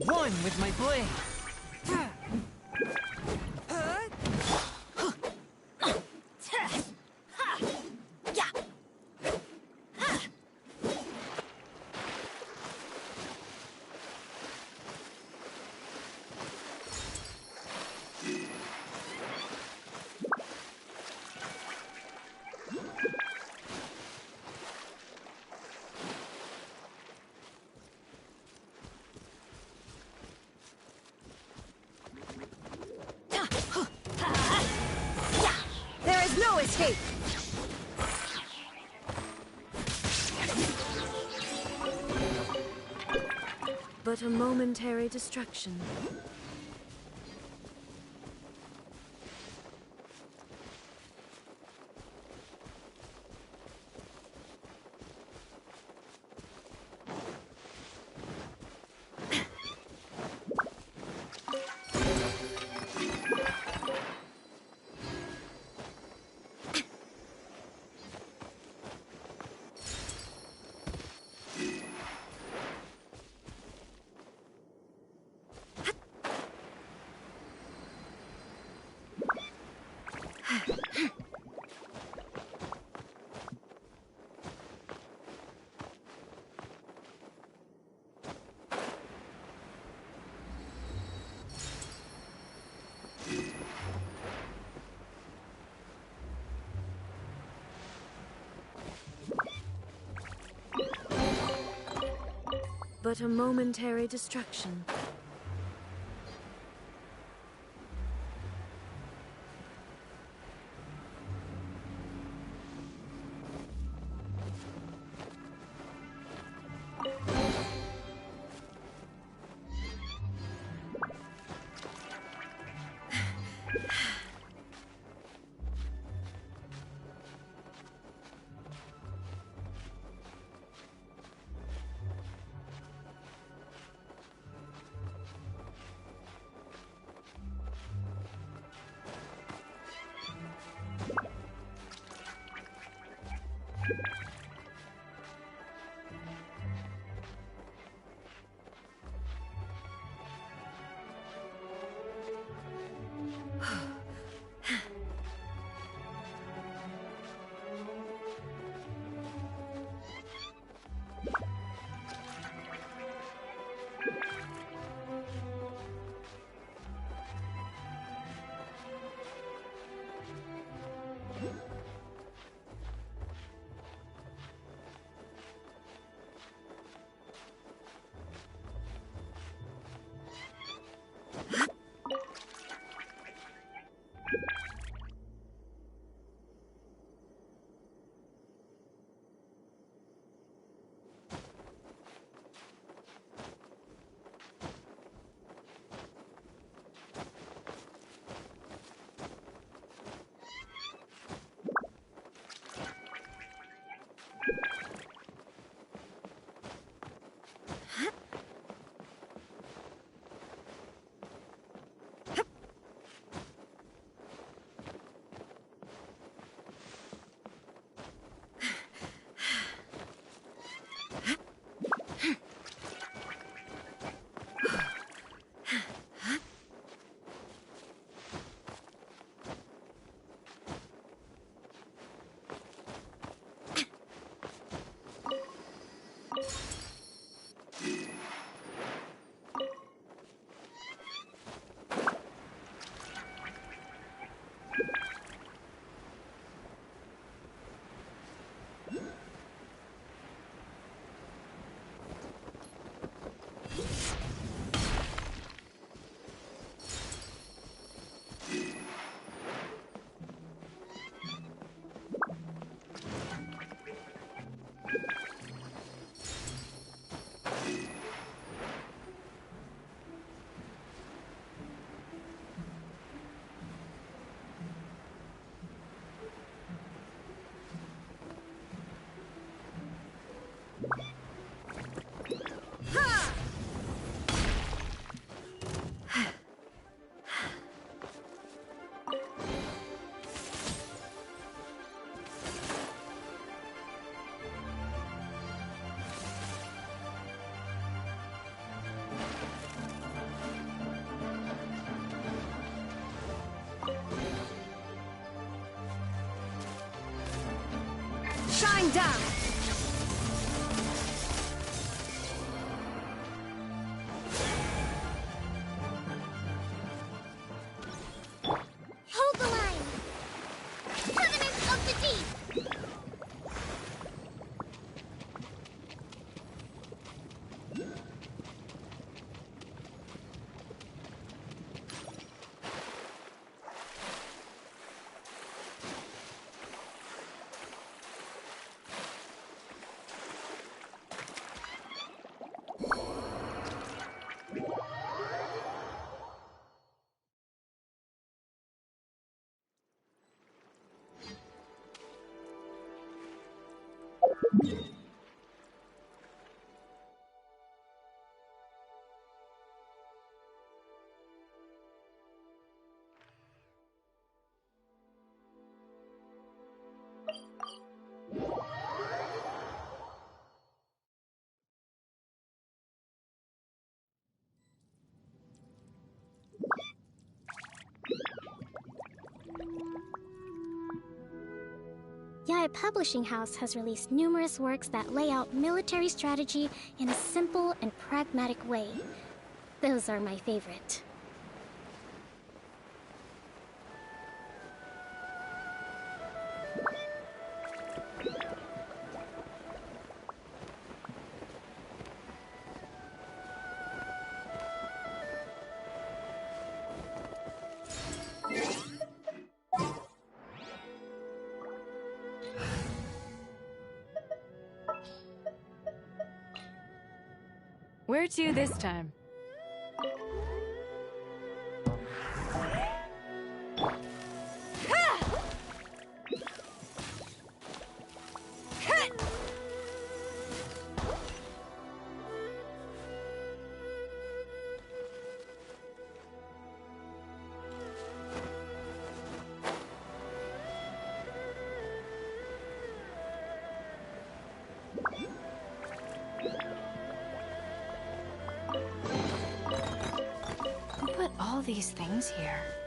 One with my blade. There is no escape! But a momentary distraction. But a momentary distraction. Shine down! Hold the line! Covenant of the Deep! Yae Publishing House has released numerous works that lay out military strategy in a simple and pragmatic way. Those are my favorite. Where to this time? Who put all these things here?